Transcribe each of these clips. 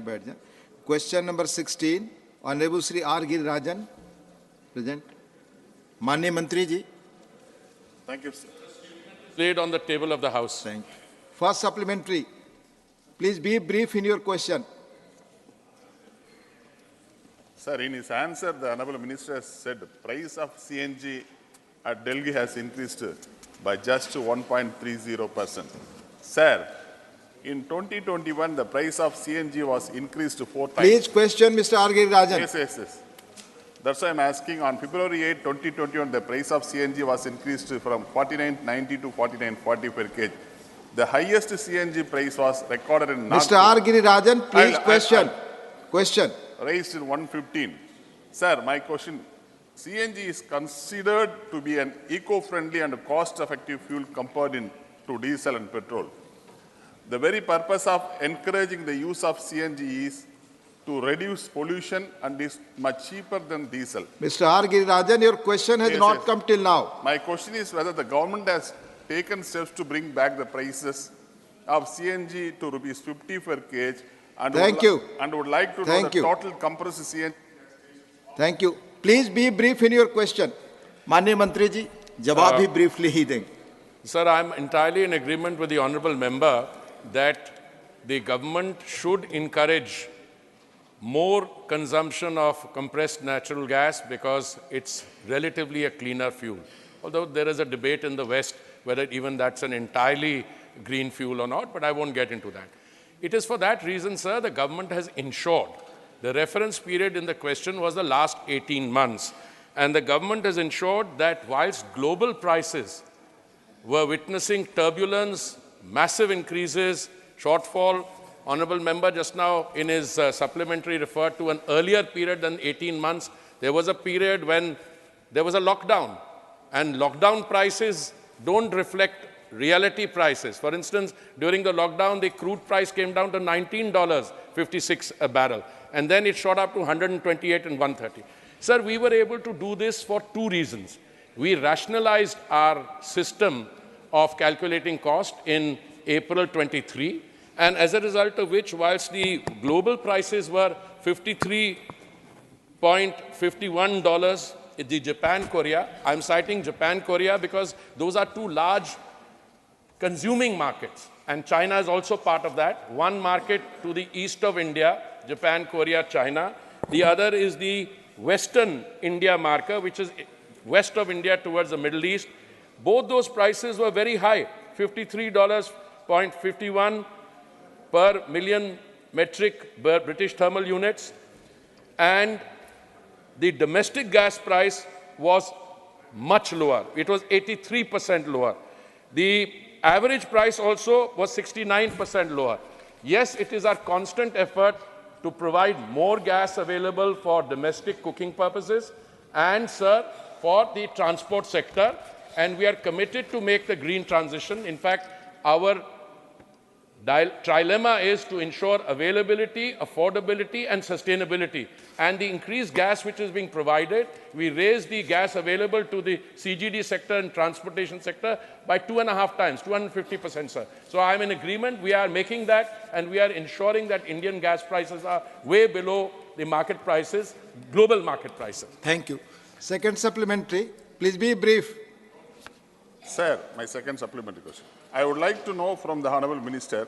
बैठ जाए. Question number 16, Honorable Shri R. Girirajan, present. माननीय मंत्री जी. Thank you, sir. Laid on the table of the House. Thank you. First supplementary. Please be brief in your question. Sir, in his answer, the Honorable Minister has said the price of CNG at Delhi has increased by just 1.30%. Sir, in 2021, the price of CNG was increased 4 times. Please question Mr. R. Girirajan. Yes. That's why I'm asking. On February 8, 2021, the price of CNG was increased from 49.90 to 49.40 per kg. The highest CNG price was recorded in Nagpur. Mr. R. Girirajan, please question. Question. Raised in 115. Sir, my question, CNG is considered to be an eco-friendly and cost-effective fuel compared to diesel and petrol. The very purpose of encouraging the use of CNG is to reduce pollution and is much cheaper than diesel. Mr. R. Girirajan, your question has not come till now. My question is whether the government has taken steps to bring back the prices of CNG to rupees 50 per kg and would like to know the total compressed CNG. Thank you. Please be brief in your question. माननीय मंत्री जी, जवाब भी briefly ही देंगे. Sir, I am entirely in agreement with the honourable member that the government should encourage more consumption of compressed natural gas because it's relatively a cleaner fuel. Although there is a debate in the West whether even that's an entirely green fuel or not, but I won't get into that. It is for that reason, sir, the government has ensured. The reference period in the question was the last 18 months. And the government has ensured that whilst global prices were witnessing turbulence, massive increases, shortfall, honourable member just now in his supplementary referred to an earlier period than 18 months. There was a period when there was a lockdown, and lockdown prices don't reflect reality prices. For instance, during the lockdown, the crude price came down to $19.56 a barrel, and then it shot up to 128 and 130. Sir, we were able to do this for two reasons. We rationalized our system of calculating cost in April 23, and as a result of which, whilst the global prices were $53.51, the Japan-Korea, I'm citing Japan-Korea because those are two large consuming markets, and China is also part of that. One market to the east of India, Japan, Korea, China. The other is the Western India market, which is west of India towards the Middle East. Both those prices were very high, $53.51 per million metric British thermal units, and the domestic gas price was much lower. It was 83% lower. The average price also was 69% lower. Yes, it is our constant effort to provide more gas available for domestic cooking purposes and, sir, for the transport sector, and we are committed to make the green transition. In fact, our trilemma is to ensure availability, affordability, and sustainability. And the increased gas which is being provided, we raise the gas available to the CGD sector and transportation sector by 2.5 times, 250%, sir. So I'm in agreement. We are making that, and we are ensuring that Indian gas prices are way below the market prices, global market prices. Thank you. Second supplementary. Please be brief. Sir, my second supplementary question. I would like to know from the Honourable Minister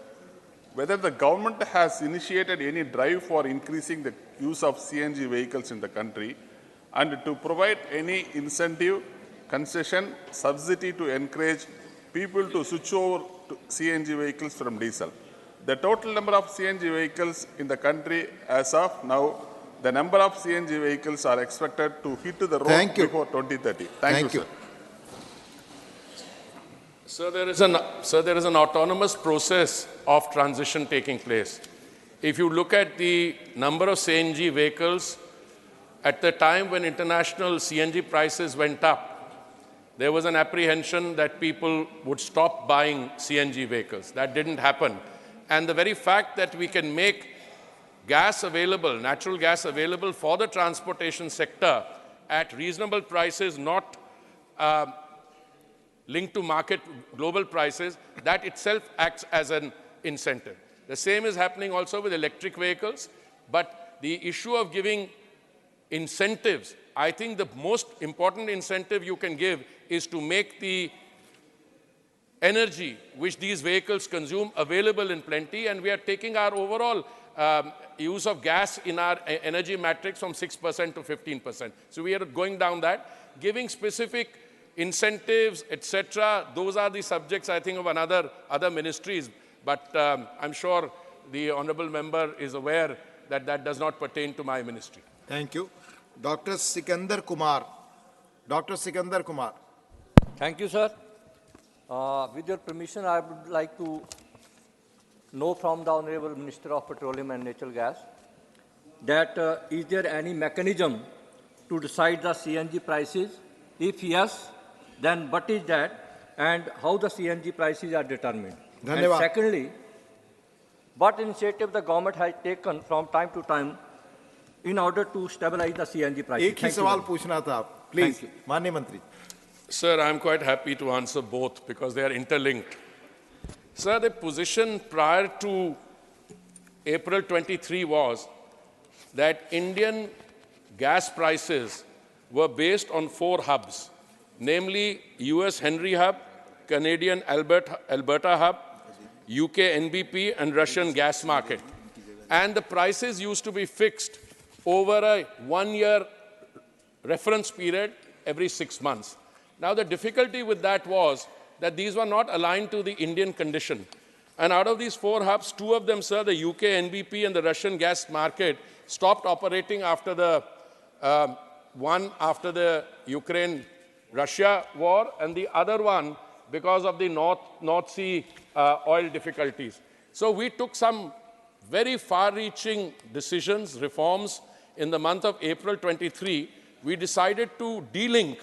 whether the government has initiated any drive for increasing the use of CNG vehicles in the country and to provide any incentive, concession, subsidy to encourage people to switch over to CNG vehicles from diesel. The total number of CNG vehicles in the country as of now, the number of CNG vehicles are expected to hit the road before 2030. Thank you, sir. So there is an autonomous process of transition taking place. If you look at the number of CNG vehicles, at the time when international CNG prices went up, there was an apprehension that people would stop buying CNG vehicles. That didn't happen. And the very fact that we can make gas available, natural gas available for the transportation sector at reasonable prices, not linked to market global prices, that itself acts as an incentive. The same is happening also with electric vehicles. But the issue of giving incentives, I think the most important incentive you can give is to make the energy which these vehicles consume available in plenty, and we are taking our overall use of gas in our energy matrix from 6% to 15%. So we are going down that, giving specific incentives, etc. Those are the subjects, I think, of other ministries. But I'm sure the honourable member is aware that that does not pertain to my ministry. Thank you. Dr. Sikandar Kumar. Dr. Sikandar Kumar. Thank you, sir. With your permission, I would like to know from the Honourable Minister of Petroleum and Natural Gas that is there any mechanism to decide the CNG prices? If yes, then what is that and how the CNG prices are determined? And secondly, what initiative the government has taken from time to time in order to stabilize the CNG prices? एक ही सवाल पूछना था, please, माननीय मंत्री. Sir, I'm quite happy to answer both because they are interlinked. Sir, the position prior to April 23 was that Indian gas prices were based on 4 hubs, namely US Henry Hub, Canadian Alberta Hub, UK NBP and Russian gas market. And the prices used to be fixed over a 1-year reference period every 6 months. Now, the difficulty with that was that these were not aligned to the Indian condition. And out of these 4 hubs, 2 of them, sir, the UK NBP and the Russian gas market, stopped operating after the one after the Ukraine-Russia war, and the other one because of the North Sea oil difficulties. So we took some very far-reaching decisions, reforms. In the month of April 23, we decided to delink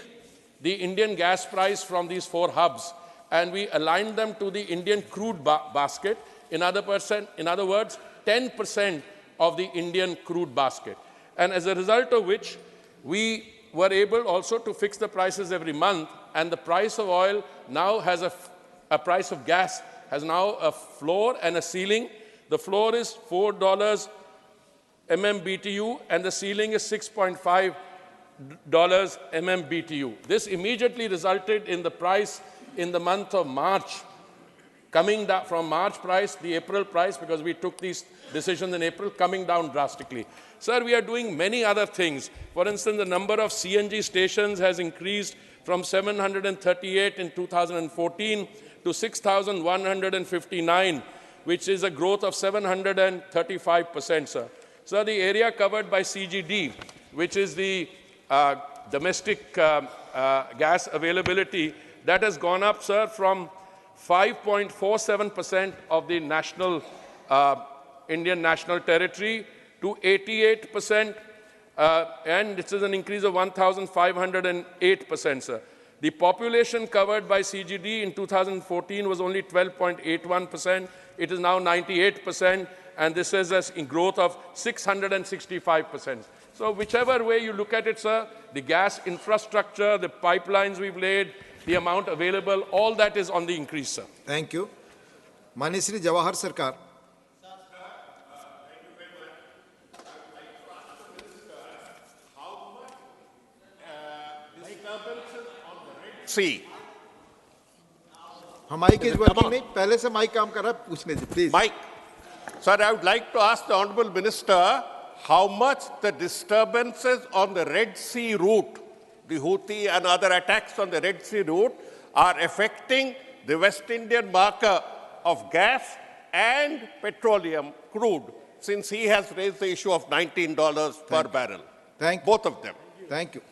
the Indian gas price from these 4 hubs, and we aligned them to the Indian crude basket. In other words, 10% of the Indian crude basket. And as a result of which, we were able also to fix the prices every month, and the price of oil now has a price of gas has now a floor and a ceiling. The floor is $4 MMBTU, and the ceiling is $6.5 MMBTU. This immediately resulted in the price in the month of March coming down from March price, the April price, because we took these decisions in April, coming down drastically. Sir, we are doing many other things. For instance, the number of CNG stations has increased from 738 in 2014 to 6,159, which is a growth of 735%, sir. Sir, the area covered by CGD, which is the domestic gas availability, that has gone up, sir, from 5.47% of the national Indian national territory to 88%, and this is an increase of 1,508%, sir. The population covered by CGD in 2014 was only 12.81%. It is now 98%, and this is a growth of 665%. So whichever way you look at it, sir, the gas infrastructure, the pipelines we've laid, the amount available, all that is on the increase, sir. Thank you. Mani Shri Jawahar Sarkar. See. Mic is working नहीं पहले से mic काम कर रहा है पूछने दे please. Mike, sir, I would like to ask the Honourable Minister how much the disturbances on the Red Sea route, the Houthi and other attacks on the Red Sea route, are affecting the West Indian market of gas and petroleum crude, since he has raised the issue of $19 per barrel. Thank you. Both of them. Thank you.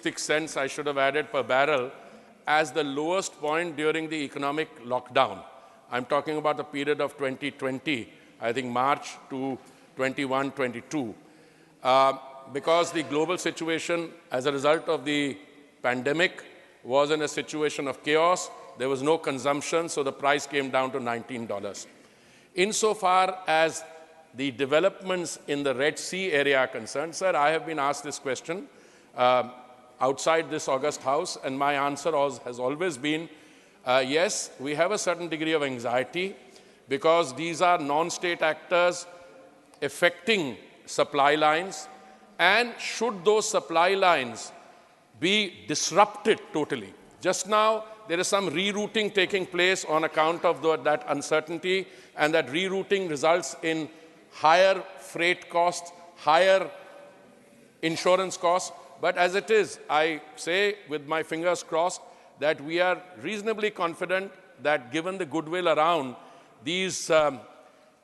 $0.06 I should have added per barrel as the lowest point during the economic lockdown. I'm talking about the period of 2020, I think March to 21-22. Because the global situation as a result of the pandemic was in a situation of chaos, there was no consumption, so the price came down to $19. Insofar as the developments in the Red Sea area are concerned, sir, I have been asked this question outside this august house, and my answer has always been, yes, we have a certain degree of anxiety because these are non-state actors affecting supply lines, and should those supply lines be disrupted totally. Just now, there is some rerouting taking place on account of that uncertainty, and that rerouting results in higher freight costs, higher insurance costs. But as it is, I say with my fingers crossed that we are reasonably confident that given the goodwill around, these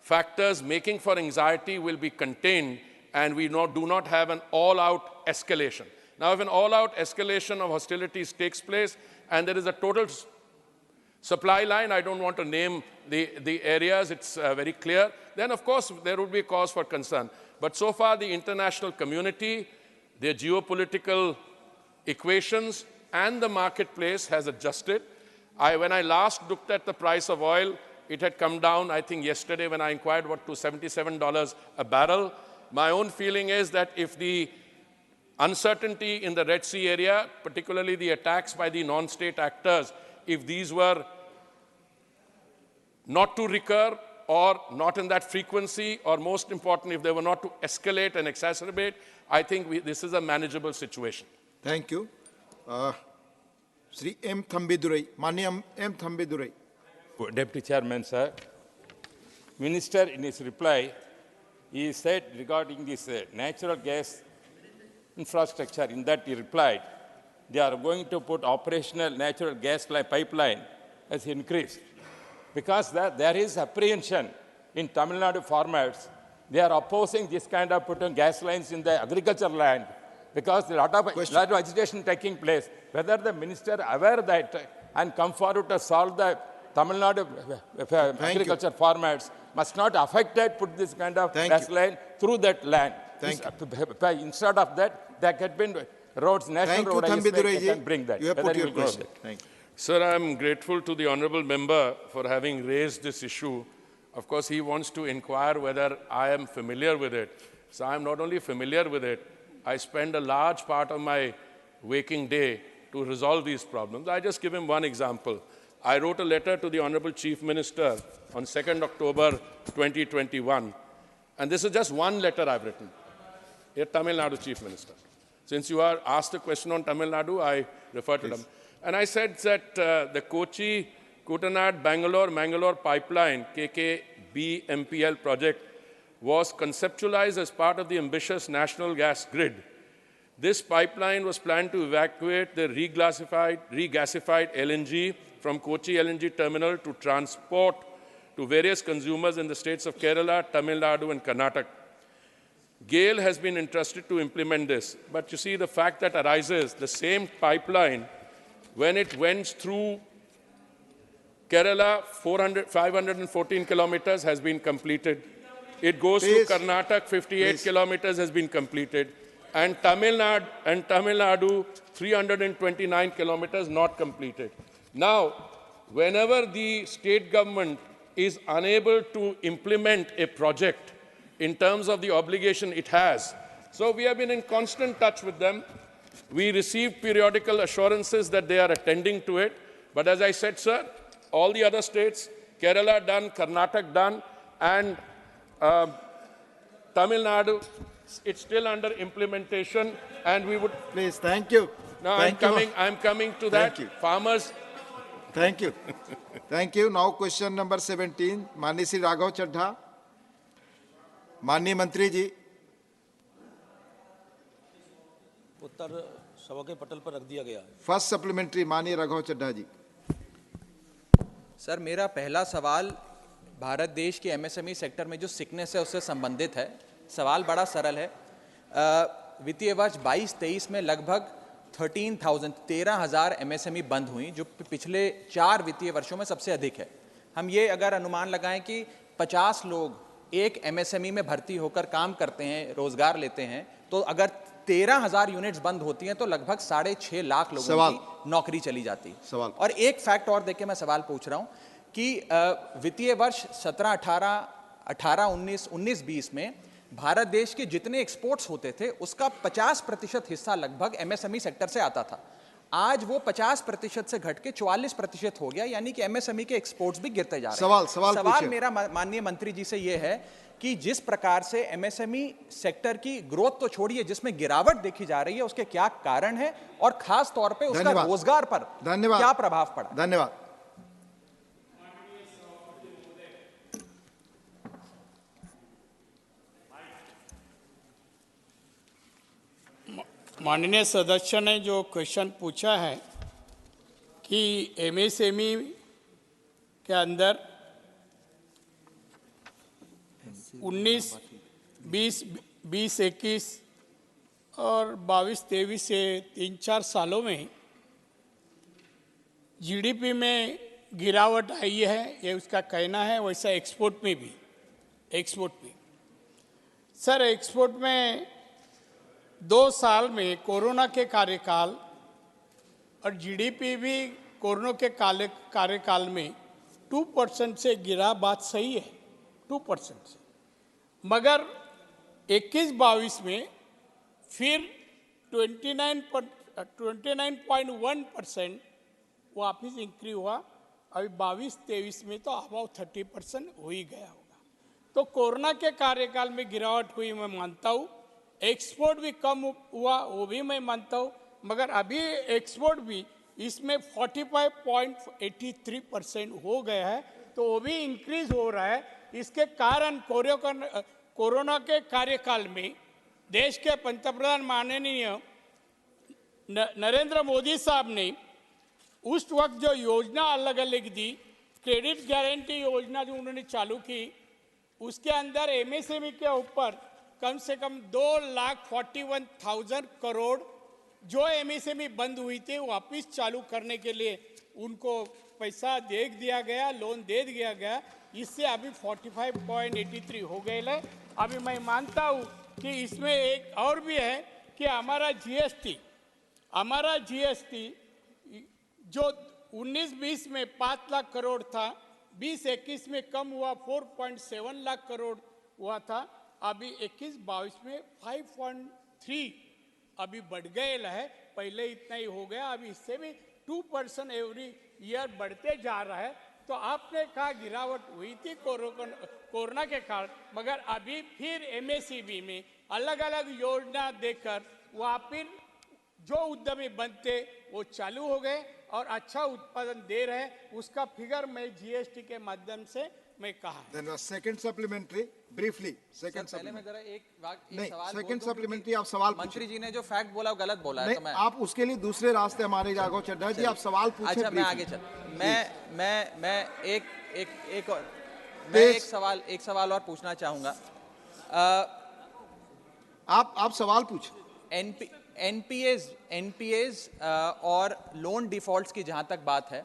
factors making for anxiety will be contained, and we do not have an all-out escalation. Now, if an all-out escalation of hostilities takes place and there is a total supply line, I don't want to name the areas, it's very clear, then of course there would be cause for concern. But so far the international community, their geopolitical equations and the marketplace has adjusted. When I last looked at the price of oil, it had come down, I think yesterday when I inquired, to $77 a barrel. My own feeling is that if the uncertainty in the Red Sea area, particularly the attacks by the non-state actors, if these were not to recur or not in that frequency, or most important, if they were not to escalate and exacerbate, I think this is a manageable situation. Thank you. Sri M. Thambidurai, Manyam M. Thambidurai. Deputy Chairman, sir. Minister, in his reply, he said regarding this natural gas infrastructure, in that he replied, they are going to put operational natural gas pipeline has increased. Because there is apprehension in Tamil Nadu farmers, they are opposing this kind of putting gas lines in the agricultural land because there are a lot of agitation taking place. Whether the minister aware that and come forward to solve the Tamil Nadu agriculture farmers must not affected put this kind of gas line through that land. Instead of that, there had been roads, national road, can bring that. You have put your question. Thank you. Sir, I am grateful to the honourable member for having raised this issue. Of course, he wants to inquire whether I am familiar with it. So I am not only familiar with it, I spend a large part of my waking day to resolve these problems. I just give him one example. I wrote a letter to the Honourable Chief Minister on 2nd October 2021. And this is just one letter I've written. Here, Tamil Nadu Chief Minister. Since you are asked a question on Tamil Nadu, I refer to them. And I said that the Kochi, Kutanad, Mangalore pipeline, KKBMPL project, was conceptualized as part of the ambitious national gas grid. This pipeline was planned to evacuate the regasified LNG from Kochi LNG terminal to transport to various consumers in the states of Kerala, Tamil Nadu, and Karnataka. GAIL has been entrusted to implement this. But you see, the fact that arises, the same pipeline, when it went through Kerala, 514 kilometers has been completed. It goes to Karnataka, 58 kilometers has been completed. And Tamil Nadu, 329 kilometers not completed. Now, whenever the state government is unable to implement a project in terms of the obligation it has, so we have been in constant touch with them. We received periodical assurances that they are attending to it. But as I said, sir, all the other states, Kerala done, Karnataka done, and Tamil Nadu, it's still under implementation, and we would... Please, thank you. Now, I'm coming to that. Thank you. Farmers... Thank you. Thank you. Now, question number 17, Mani Sri Raghav Chadha. Mani Mantri ji. उत्तर सभा के पटल पर रख दिया गया है। First supplementary, Mani Raghav Chadha ji. Sir, मेरा पहला सवाल भारत देश के एमएसएमई सेक्टर में जो सिकनेस है उससे संबंधित है। सवाल बड़ा सरल है। वित्तीय वर्ष 22-23 में लगभग 13,000 एमएसएमई बंद हुई, जो पिछले 4 वित्तीय वर्षों में सबसे अधिक है। हम ये अगर अनुमान लगाएं कि 50 लोग एक एमएसएमई में भर्ती होकर काम करते हैं, रोजगार लेते हैं, तो अगर 13,000 यूनिट्स बंद होती हैं तो लगभग 6.5 लाख लोगों की नौकरी चली जाती है। और एक फैक्ट और देके मैं सवाल पूछ रहा हूं कि वित्तीय वर्ष 17-18, 18-19, 19-20 में भारत देश के जितने एक्सपोर्ट्स होते थे उसका 50% हिस्सा लगभग एमएसएमई सेक्टर से आता था। आज वो 50% से घट के 44% हो गया, यानी कि एमएसएमई के एक्सपोर्ट्स भी गिरते जा रहे हैं। सवाल मेरा माननीय मंत्री जी से ये है कि जिस प्रकार से एमएसएमई सेक्टर की ग्रोथ तो छोड़िए, जिसमें गिरावट देखी जा रही है, उसके क्या कारण है और खास तौर पे उसका रोजगार पर क्या प्रभाव पड़ा? धन्यवाद। माननीय सदस्य ने जो क्वेश्चन पूछा है कि एमएसएमई के अंदर 19, 20, 21 और 22-23 से 3-4 सालों में जीडीपी में गिरावट आई है, ये उसका कहना है। वैसा एक्सपोर्ट में भी, सर एक्सपोर्ट में 2 साल में कोरोना के कार्यकाल और जीडीपी भी कोरोना के कार्यकाल में 2% से गिरा, बात सही है, 2% से, मगर 21-22 में फिर 29.1% वापिस इंक्रीज हुआ। अभी 22-23 में तो अबाउट 30% हो ही गया होगा। तो कोरोना के कार्यकाल में गिरावट हुई, मैं मानता हूँ। एक्सपोर्ट भी कम हुआ, वो भी मैं मानता हूँ, मगर अभी एक्सपोर्ट भी इसमें 45.83% हो गया है, तो वो भी इंक्रीज हो रहा है। इसके कारण कोरोना के कार्यकाल में देश के पंतप्रधान माननीय नरेंद्र मोदी साहब ने उस वक्त जो योजना अलग अलग दी, क्रेडिट गारंटी योजना जो उन्होंने चालू की, उसके अंदर एमएसएमई के ऊपर कम से कम 2,41,000 करोड़ जो एमएसएमई बंद हुई थी वापस चालू करने के लिए उनको पैसा दे दिया गया, लोन दे दिया गया। इससे अभी 45.83 हो गए है। अभी मैं मानता हूँ कि इसमें एक और भी है कि हमारा जीएसटी जो 19-20 में 5 लाख करोड़ था, 20-21 में कम हुआ, 4.7 लाख करोड़ हुआ था। अभी 21-22 में 5.3 अभी बढ़ गए है, पहले इतना ही हो गया, अभी इससे भी 2% एवरी ईयर बढ़ते जा रहा है। तो आपने कहा गिरावट हुई थी कोरोना के कारण, मगर अभी फिर एमएसएमई में अलग अलग योजना देकर वहाँ फिर जो उद्यमी बनते वो चालू हो गए और अच्छा उत्पादन दे रहे हैं। उसका फिगर मैं जीएसटी के माध्यम से मैं कहा। धन्यवाद। Second supplementary briefly. पहले मैं जरा एक सवाल सेकंड सप्लीमेंट्री आप सवाल मंत्री जी ने जो फैक्ट बोला वो गलत बोला है, तो मैं आप उसके लिए दूसरे रास्ते हमारे राघव चड्ढा जी आप सवाल पूछे। अच्छा मैं आगे चल, मैं एक सवाल और पूछना चाहूंगा। आप सवाल पूछे। एनपीएज और लोन डिफॉल्ट्स की जहां तक बात है,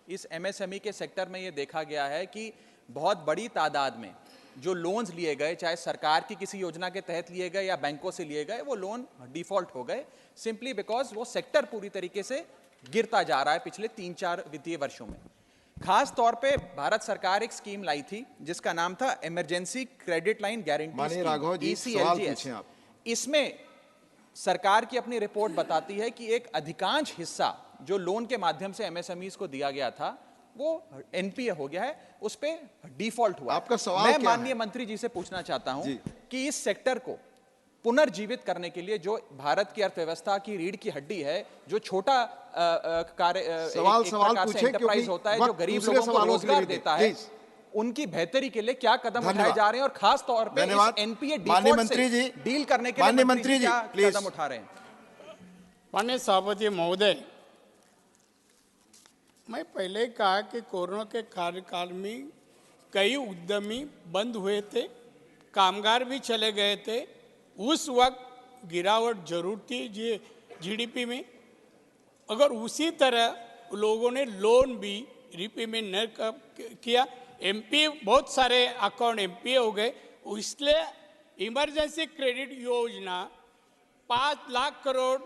इस एमएसएमई के सेक्टर में ये देखा गया है कि बहुत बड़ी तादाद में जो लोन्स लिए गए, चाहे सरकार की किसी योजना के तहत लिए गए या बैंकों से लिए गए, वो लोन डिफॉल्ट हो गए सिंपली बिकॉज वो सेक्टर पूरी तरीके से गिरता जा रहा है पिछले 3-4 वित्तीय वर्षों में। खास तौर पे भारत सरकार एक स्कीम लाई थी जिसका नाम था emergency credit line guarantee ECLGS। इसमें सरकार की अपनी रिपोर्ट बताती है कि एक अधिकांश हिस्सा जो लोन के माध्यम से एमएसएमईज को दिया गया था वो एनपीए हो गया है, उस पे डिफॉल्ट हुआ। आपका सवाल मैं माननीय मंत्री जी से पूछना चाहता हूं कि इस सेक्टर को पुनर्जीवित करने के लिए जो भारत की अर्थव्यवस्था की रीढ़ की हड्डी है, जो छोटा एंटरप्राइज होता है, जो गरीब लोगों को रोजगार देता है, उनकी बेहतरी के लिए क्या कदम उठाए जा रहे हैं और खास तौर पे इस एनपीए डिफॉल्ट से डील करने के लिए मंत्री जी क्या कदम उठा रहे हैं? माननीय सभापति महोदय, मैं पहले कहा कि कोरोना के कार्यकाल में कई उद्यमी बंद हुए थे, कामगार भी चले गए थे। उस वक्त गिरावट जरूर थी जीडीपी में। अगर उसी तरह लोगों ने लोन भी रीपेमेंट न किया, एमपी बहुत सारे अकाउंट एमपी हो गए, इसलिए इमरजेंसी क्रेडिट योजना 5 लाख करोड़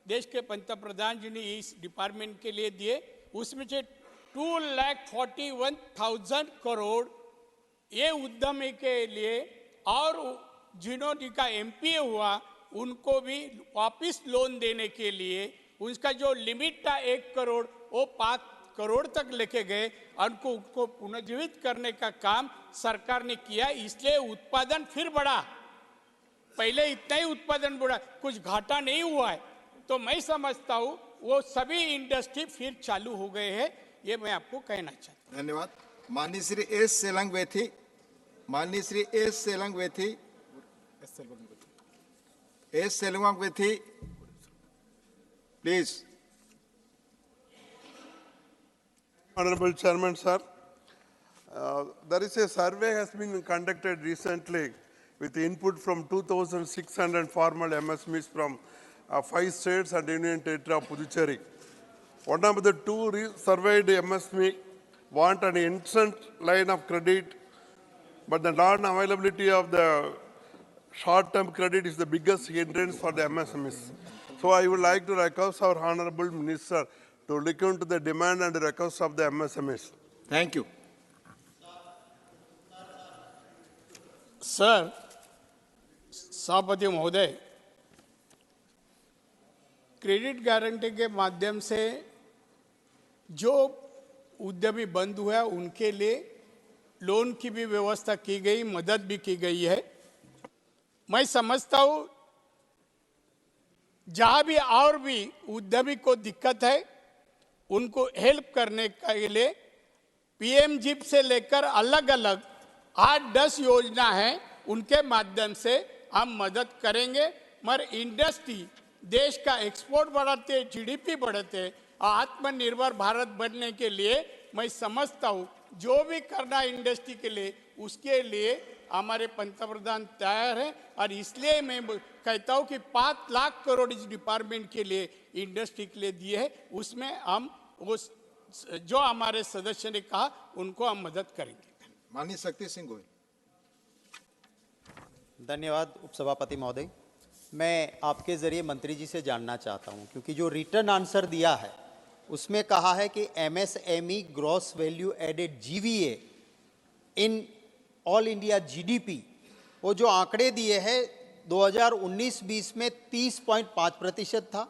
देश के पंतप्रधान जी ने इस डिपार्टमेंट के लिए दिए। उसमें से 2,41,000 करोड़ ये उद्यमी के लिए और जिन्होंने का एमपीए हुआ उनको भी वापस लोन देने के लिए उसका जो लिमिट था 1 करोड़ वो 5 करोड़ तक लेके गए और उनको पुनर्जीवित करने का काम सरकार ने किया, इसलिए उत्पादन फिर बढ़ा। पहले इतना ही उत्पादन बढ़ा, कुछ घाटा नहीं हुआ है। तो मैं समझता हूँ वो सभी इंडस्ट्री फिर चालू हो गए हैं, ये मैं आपको कहना चाहता हूँ। धन्यवाद। माननीय श्री एस सेलंगवेथी, माननीय श्री एस सेलंगवेथी, एस सेलंगवेथी, please. Honorable Chairman, sir, there is a survey has been conducted recently with input from 2,600 formal MSMEs from 5 states and Union Territory of Puducherry. One of the two surveyed MSME want an instant line of credit, but the non-availability of the short-term credit is the biggest hindrance for the MSMEs. So I would like to request our Honorable Minister to look into the demand and request of the MSMEs. Thank you. Sir, सभापति महोदय, credit guarantee के माध्यम से जो उद्यमी बंद हुआ उनके लिए लोन की भी व्यवस्था की गई, मदद भी की गई है। मैं समझता हूँ जहाँ भी और भी उद्यमी को दिक्कत है उनको हेल्प करने के लिए पीएम जिप से लेकर अलग अलग 8-10 योजना है, उनके माध्यम से हम मदद करेंगे। मगर इंडस्ट्री देश का एक्सपोर्ट बढ़ाते, जीडीपी बढ़ाते, आत्मनिर्भर भारत बनने के लिए मैं समझता हूँ जो भी करना इंडस्ट्री के लिए उसके लिए हमारे पंतप्रधान तैयार हैं। और इसलिए मैं कहता हूँ कि 5 लाख करोड़ इस डिपार्टमेंट के लिए इंडस्ट्री के लिए दिए हैं, उसमें हम वो जो हमारे सदस्य ने कहा उनको हम मदद करेंगे। माननीय शक्ति सिंह गोयल। धन्यवाद उपसभापति महोदय। मैं आपके जरिए मंत्री जी से जानना चाहता हूं, क्योंकि जो रिटर्न आंसर दिया है उसमें कहा है कि MSME gross value added GVA in all India GDP, वो जो आंकड़े दिए हैं 2019-20 में 30.5% था,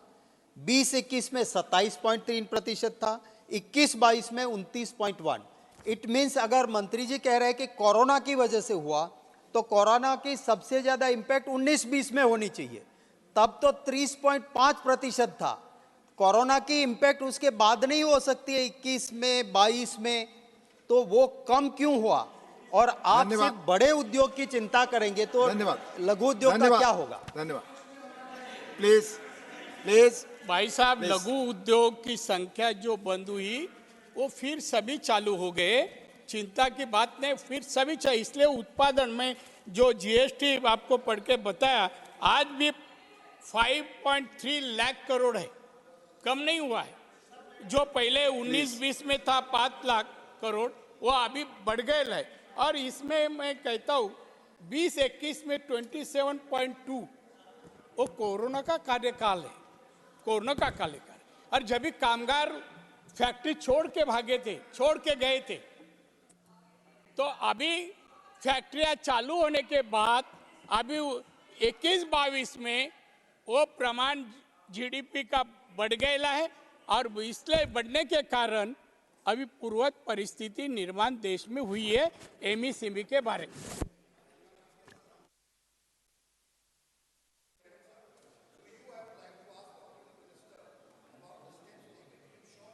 20-21 में 27.3% था, 21-22 में 29.1। इट मीन्स अगर मंत्री जी कह रहे हैं कि कोरोना की वजह से हुआ तो कोरोना की सबसे ज्यादा इंपैक्ट 19-20 में होनी चाहिए, तब तो 30.5% था। कोरोना की इंपैक्ट उसके बाद नहीं हो सकती है 21 में 22 में, तो वो कम क्यों हुआ? और आप सिर्फ बड़े उद्योग की चिंता करेंगे तो लघु उद्योग का क्या होगा? धन्यवाद। प्लीज प्लीज भाई साहब, लघु उद्योग की संख्या जो बंद हुई वो फिर सभी चालू हो गए, चिंता की बात नहीं, फिर सभी चाहिए। इसलिए उत्पादन में जो जीएसटी आपको पढ़ के बताया, आज भी 5.3 लाख करोड़ है, कम नहीं हुआ है। जो पहले 19-20 में था 5 लाख करोड़, वो अभी बढ़ गए है। और इसमें मैं कहता हूँ 20-21 में 27.2 वो कोरोना का कार्यकाल है, कोरोना का कार्यकाल। और जब भी कामगार फैक्ट्री छोड़ के भागे थे, छोड़ के गए थे, तो अभी फैक्ट्रियां चालू होने के बाद अभी 21-22 में वो प्रमाण जीडीपी का बढ़ गया है। और इसलिए बढ़ने के कारण अभी पूर्ववत परिस्थिति निर्माण देश में हुई है एमएसएमई के बारे में।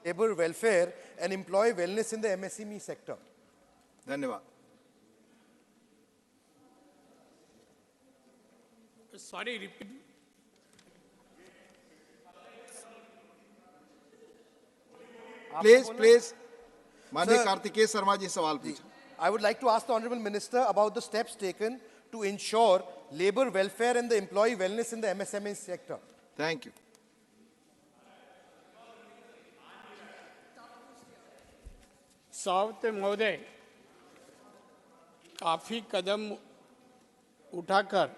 labor welfare and employee wellness in the MSME sector. धन्यवाद। Sorry, repeat. प्लीज माननीय कार्तिकेय शर्मा जी सवाल पूछें। I would like to ask the Honorable Minister about the steps taken to ensure labor welfare and the employee wellness in the MSME sector. Thank you. सभापति महोदय, काफ़ी कदम उठाकर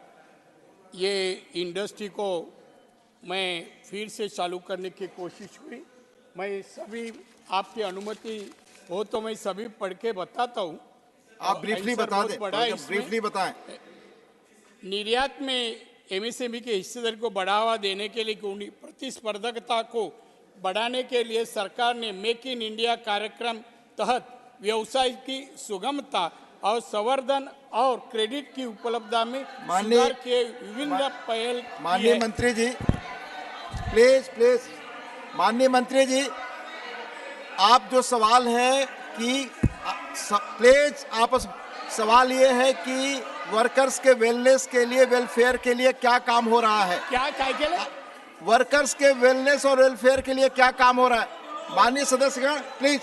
ये industry को मैं फिर से चालू करने की कोशिश हुई। मैं सभी आपकी अनुमति हो तो मैं सभी पढ़ के बताता हूँ। आप ब्रीफली बता दें, ब्रीफली बताएं। निर्यात में एमएसएमई के हिस्सेदारी को बढ़ावा देने के लिए उनकी प्रतिस्पर्धकता को बढ़ाने के लिए सरकार ने मेक इन इंडिया कार्यक्रम तहत व्यवसाय की सुगमता और संवर्धन और क्रेडिट की उपलब्धता में सुधार के विभिन्न पहल की माननीय है। मंत्री जी, प्लीज प्लीज, माननीय मंत्री जी, आप जो सवाल है कि प्लीज आप सवाल ये है कि वर्कर्स के वेलनेस के लिए, वेलफेयर के लिए क्या काम हो रहा है? क्या के लिए? वर्कर्स के वेलनेस और वेलफेयर के लिए क्या काम हो रहा है? माननीय सदस्यगण प्लीज।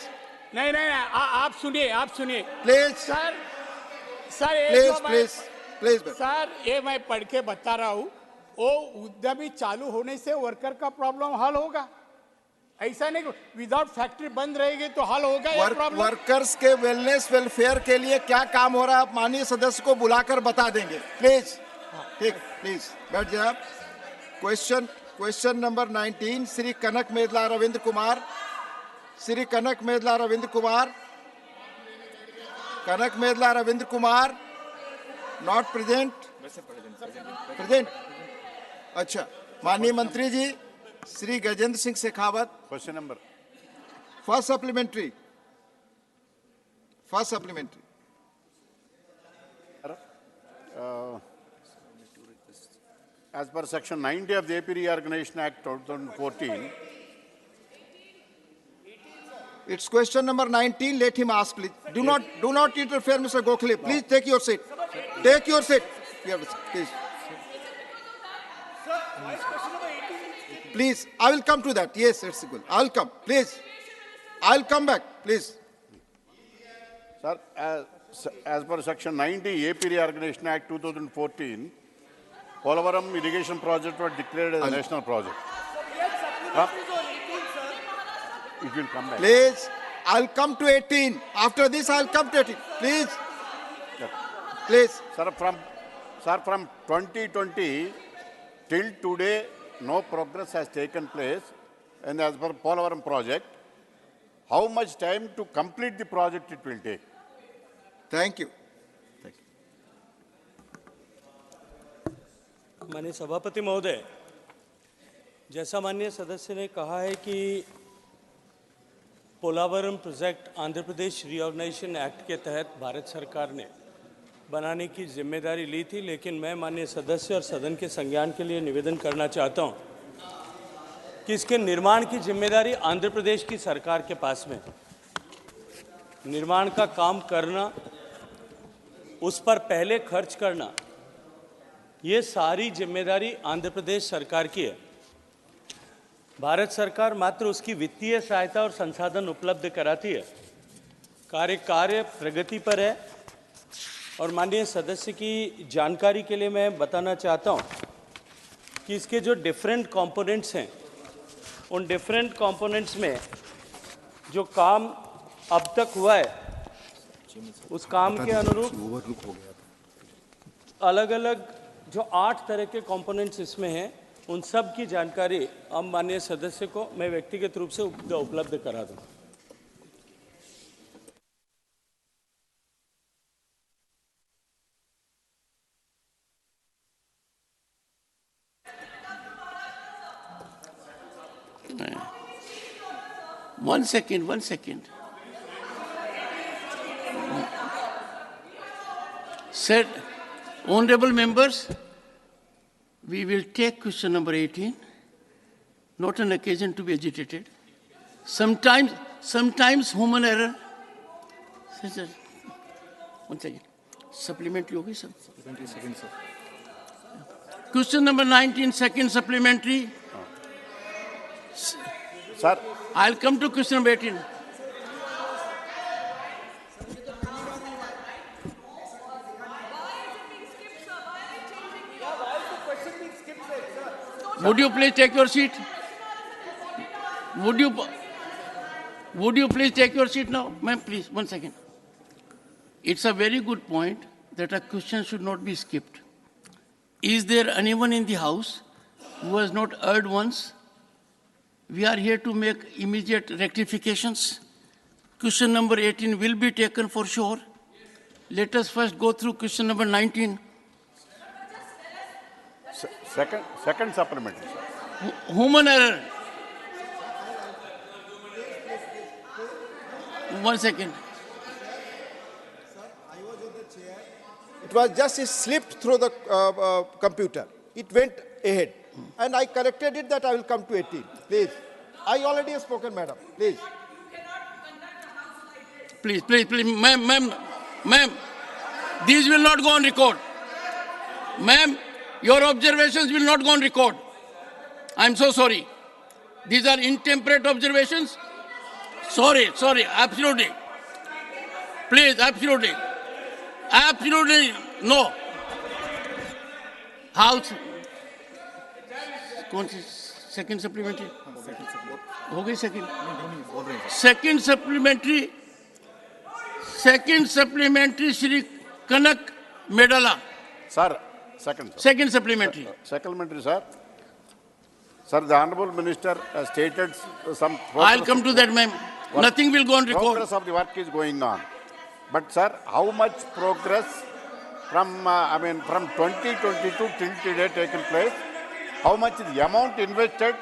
नहीं, आप सुनिए प्लीज सर, प्लीज सर, ये मैं पढ़ के बता रहा हूँ, वो उद्यमी चालू होने से वर्कर का प्रॉब्लम हल होगा। ऐसा नहीं विदाउट फैक्ट्री बंद रहेगी तो हल होगा ये प्रॉब्लम। वर्कर्स के वेलनेस वेलफेयर के लिए क्या काम हो रहा है, आप माननीय सदस्य को बुलाकर बता देंगे प्लीज। ठीक, प्लीज बैठ जाए आप। Question number 19, Shri Kanakamedala Ravindra Kumar. Shri Kanakamedala Ravindra Kumar, Kanakamedala Ravindra Kumar not present. Present, अच्छा। माननीय मंत्री जी Shri Gajendra Singh Shekhawat. Question number first supplementary. as per section 90 of the AP Reorganization Act 2014. It's question number 19. Let him ask, please. Do not interfere, Mr. Gokhale. Please take your seat. Take your seat. Please. Please, I will come to that. Yes, it's good. I'll come. Please. I'll come back. Please. Sir, as per section 90 AP Reorganization Act 2014, Polavaram irrigation project was declared as a national project. It will come back. Please, I'll come to 18. After this, I'll come to 18. Please. Please. Sir, from 2020 till today, no progress has taken place. And as per Polavaram project, how much time to complete the project it will take? Thank you. माननीय सभापति महोदय, जैसा माननीय सदस्य ने कहा है कि Polavaram project Andhra Pradesh reorganisation act के तहत भारत सरकार ने बनाने की जिम्मेदारी ली थी, लेकिन मैं माननीय सदस्य और सदन के संज्ञान के लिए निवेदन करना चाहता हूं कि इसके निर्माण की जिम्मेदारी आंध्र प्रदेश की सरकार के पास में, निर्माण का काम करना, उस पर पहले खर्च करना, ये सारी जिम्मेदारी आंध्र प्रदेश सरकार की है। भारत सरकार मात्र उसकी वित्तीय सहायता और संसाधन उपलब्ध कराती है। कार्य प्रगति पर है। और माननीय सदस्य की जानकारी के लिए मैं बताना चाहता हूं कि इसके जो डिफरेंट कंपोनेंट्स हैं, उन डिफरेंट कंपोनेंट्स में जो काम अब तक हुआ है, उस काम के अनुरूप अलग अलग जो 8 तरह के कंपोनेंट्स इसमें हैं, उन सब की जानकारी अब माननीय सदस्य को मैं व्यक्तिगत रूप से उपलब्ध करा दूं। One second. Said, honorable members, we will take question number 18, not an occasion to be agitated. Sometimes human error. Sir, one second. Supplementary hogi, sir? Supplementary, second, sir. Question number 19, second supplementary. Sir. I'll come to question number 18. Would you please take your seat? Would you please take your seat now? Ma'am, please, 1 second. It's a very good point that a question should not be skipped. Is there anyone in the House who has not heard once? We are here to make immediate rectifications. Question number 18 will be taken for sure. Let us first go through question number 19. Second supplementary, sir. Human error. 1 second. It was just it slipped through the computer. It went ahead. And I corrected it that I will come to 18. Please. I already have spoken, madam. Please. Please, ma'am, these will not go on record. Ma'am, your observations will not go on record. I'm so sorry. These are intemperate observations. Sorry, absolutely. Please, absolutely, no. House. कौन सी second supplementary? हो गई second supplementary Shri Kanak Medala. Sir, second. Second supplementary. Supplementary, sir. Sir, the Honorable Minister has stated some progress. I'll come to that, ma'am. Nothing will go on record. Progress of the work is going on. But, sir, how much progress from 2022 till today taken place? How much is the amount invested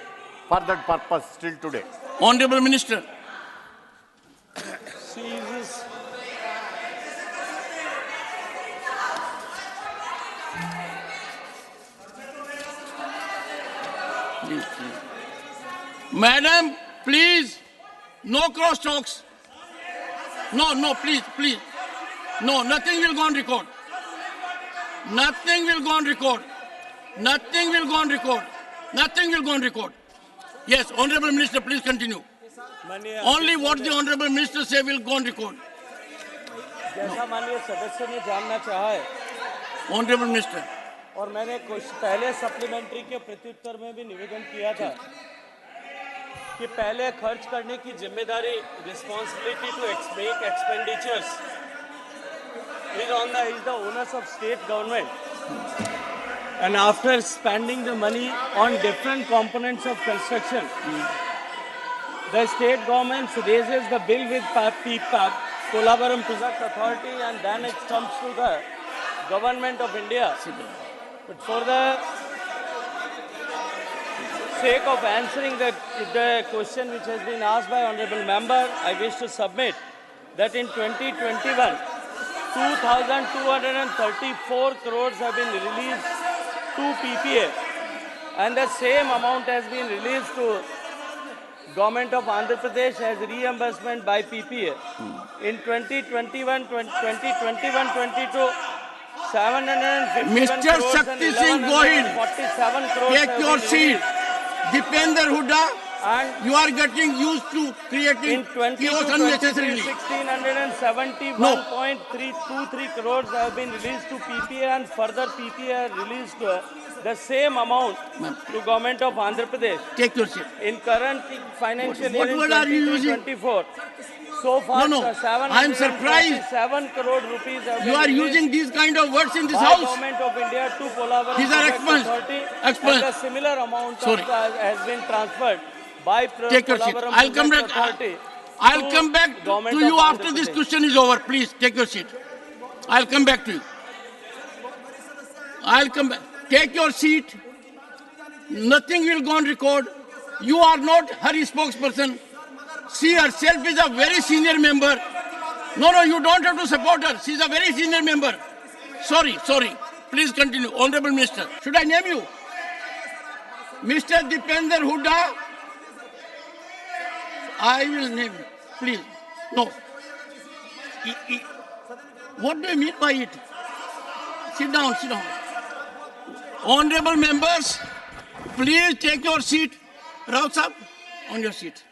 for that purpose till today? Honorable Minister. Please. Madam, please, no cross talks. No, please. No, nothing will go on record. Nothing will go on record. Yes, Honorable Minister, please continue. Only what the Honorable Minister say will go on record. जैसा माननीय सदस्य ने जानना चाहा है, Honorable Minister. और मैंने कुछ पहले सप्लीमेंट्री के प्रत्युत्तर में भी निवेदन किया था कि पहले खर्च करने की जिम्मेदारी responsibility to make expenditures is the onus of state government. And after spending the money on different components of construction, the state government raises the bill with PPAC, Polavaram Project Authority, and then it comes to the Government of India. But for the sake of answering the question which has been asked by Honorable Member, I wish to submit that in 2021, 2,234 crores have been released to PPA, and the same amount has been released to Government of Andhra Pradesh as reimbursement by PPA. In 2021-22, 751 Mr. crores Shakti and Singh Gohil, 47 crores take have your been seat. released. Dipender Huda, And you are getting used to creating chaos unnecessarily. 1,671.323 crores have been released to PPA, and further PPA released the same amount to Government of Andhra Pradesh. Take your seat. In current financial year, What word are you using? 23-24. So far, No. I am surprised. 7 crore rupees have You been are released using these kind of words in this by house. Government of India to Polavaram These are Project Authority, expense. and a similar amount Sorry. has been transferred by Take your seat. Polavaram I'll come Project back. Authority. I'll come back Government to you of after Andhra this Pradesh. question is over. Please take your seat. I'll come back to you. I'll come back. Take your seat. Nothing will go on record. You are not her spokesperson. She herself is a very senior member. No, you don't have to support her. She's a very senior member. Sorry. Please continue. Honorable Minister. Should I name you? Mr. Dipender Huda. I will name you. Please. No. What do you mean by it? Sit down. Honorable members, please take your seat. Raut Sahab, on your seat.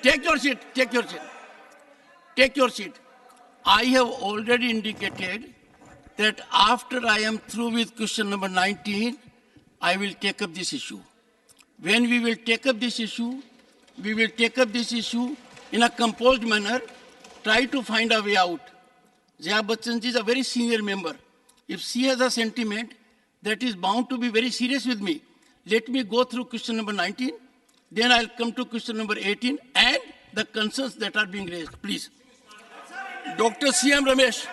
Take your seat. I have already indicated that after I am through with question number 19, I will take up this issue. When we will take up this issue, in a composed manner, try to find a way out. Jaya Bachchan ji is a very senior member. If she has a sentiment that is bound to be very serious with me, let me go through question number 19, then I'll come to question number 18 and the concerns that are being raised. Please. Dr. C.M. Ramesh.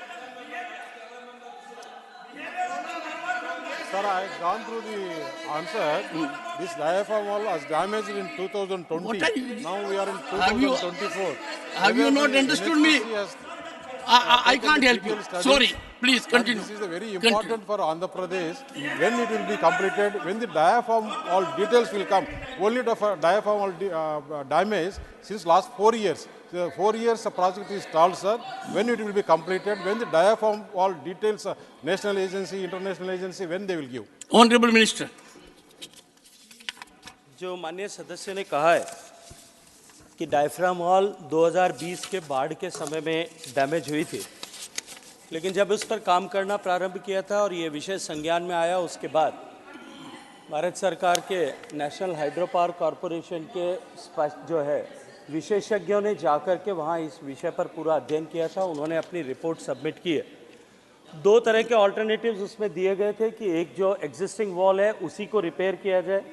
Sir, I have gone through the answer. This diaphragm wall was damaged in 2020. What are you- Now we are in Have you- 2024. Have you not understood me? I can't help you. Sorry, please continue. This is very important for Andhra Pradesh. When it will be completed, when the diaphragm wall details will come, only the diaphragm wall damage since last 4 years. So 4 years the project is stalled, sir. When it will be completed, when the diaphragm wall details, national agency, international agency, when they will give? Honorable Minister. जो माननीय सदस्य ने कहा है कि diaphragm wall 2020 के बाढ़ के समय में डैमेज हुई थी, लेकिन जब उस पर काम करना प्रारंभ किया था और ये विषय संज्ञान में आया, उसके बाद भारत सरकार के नेशनल हाइड्रो पावर कॉरपोरेशन के जो है विशेषज्ञों ने जाकर के वहाँ इस विषय पर पूरा अध्ययन किया था। उन्होंने अपनी रिपोर्ट सबमिट की है। 2 तरह के ऑल्टरनेटिव्स उसमें दिए गए थे कि एक जो एग्जिस्टिंग वॉल है उसी को रिपेयर किया जाए,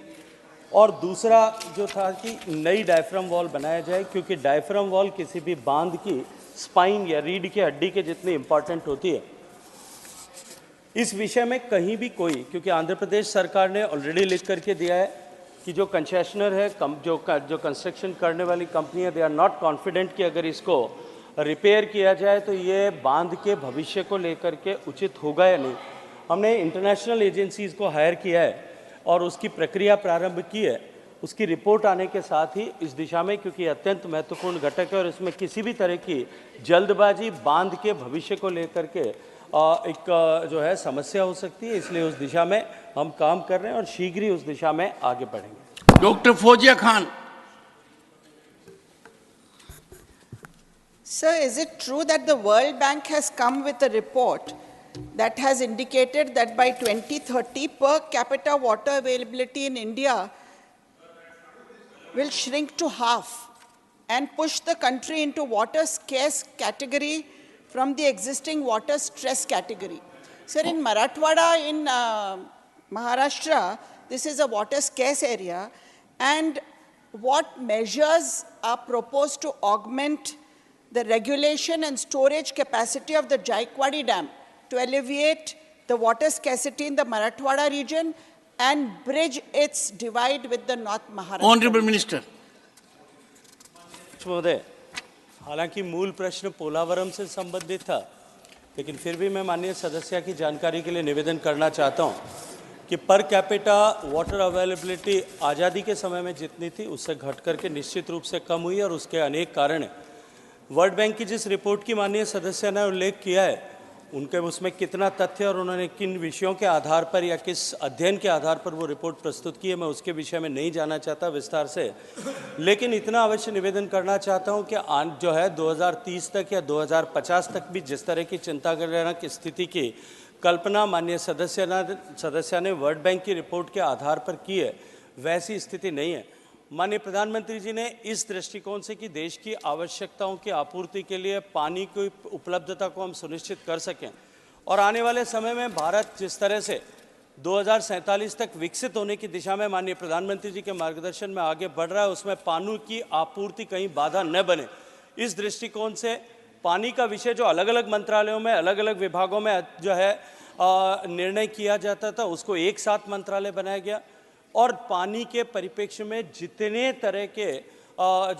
और दूसरा जो था कि नई डायफ्राम वॉल बनाया जाए, क्योंकि डायफ्राम वॉल किसी भी बांध की स्पाइन या रीढ़ की हड्डी के जितनी इम्पॉर्टेंट होती है। इस विषय में कहीं भी कोई, क्योंकि आंध्र प्रदेश सरकार ने ऑलरेडी लिख करके दिया है कि जो कंसेशनर है, जो कंस्ट्रक्शन करने वाली कंपनी है, दे आर नॉट कॉन्फिडेंट कि अगर इसको रिपेयर किया जाए तो ये बांध के भविष्य को लेकर के उचित होगा या नहीं। हमने इंटरनेशनल एजेंसीज़ को हायर किया है और उसकी प्रक्रिया प्रारंभ की है। उसकी रिपोर्ट आने के साथ ही इस दिशा में, क्योंकि अत्यंत महत्वपूर्ण घटक है और इसमें किसी भी तरह की जल्दबाजी बांध के भविष्य को लेकर के एक जो है समस्या हो सकती है, इसलिए उस दिशा में हम काम कर रहे हैं और शीघ्र ही उस दिशा में आगे बढ़ेंगे। Doctor Fauzia Khan. Sir, is it true that the World Bank has come with a report that has indicated that by 2030 per capita water availability in India will shrink to half and push the country into water scarce category from the existing water stress category? Sir, in Marathwada in Maharashtra, this is a water scarce area, and what measures are proposed to augment the regulation and storage capacity of the Jaikwadi Dam to alleviate the water scarcity in the Marathwada region and bridge its divide with the North Maharashtra? Honorable Minister. महोदय, हालांकि मूल प्रश्न पोलावरम से संबंधित था, लेकिन फिर भी मैं माननीय सदस्य की जानकारी के लिए निवेदन करना चाहता हूं कि पर कैपिटा वाटर अवेलेबिलिटी आज़ादी के समय में जितनी थी उससे घट करके निश्चित रूप से कम हुई और उसके अनेक कारण हैं। वर्ल्ड बैंक की जिस रिपोर्ट की माननीय सदस्य ने उल्लेख किया है, उनके उसमें कितना तथ्य और उन्होंने किन विषयों के आधार पर या किस अध्ययन के आधार पर वो रिपोर्ट प्रस्तुत की है, मैं उसके विषय में नहीं जाना चाहता विस्तार से, लेकिन इतना अवश्य निवेदन करना चाहता हूं कि जो है 2030 तक या 2050 तक भी जिस तरह की चिंताजनक स्थिति की कल्पना माननीय सदस्य ने वर्ल्ड बैंक की रिपोर्ट के आधार पर की है, वैसी स्थिति नहीं है। माननीय प्रधानमंत्री जी ने इस दृष्टिकोण से कि देश की आवश्यकताओं की आपूर्ति के लिए पानी की उपलब्धता को हम सुनिश्चित कर सकें और आने वाले समय में भारत जिस तरह से 2047 तक विकसित होने की दिशा में माननीय प्रधानमंत्री जी के मार्गदर्शन में आगे बढ़ रहा है, उसमें पानी की आपूर्ति कहीं बाधा न बने, इस दृष्टिकोण से पानी का विषय जो अलग अलग मंत्रालयों में अलग अलग विभागों में जो है निर्णय किया जाता था, उसको एक साथ मंत्रालय बनाया गया और पानी के परिप्रेक्ष्य में जितने तरह के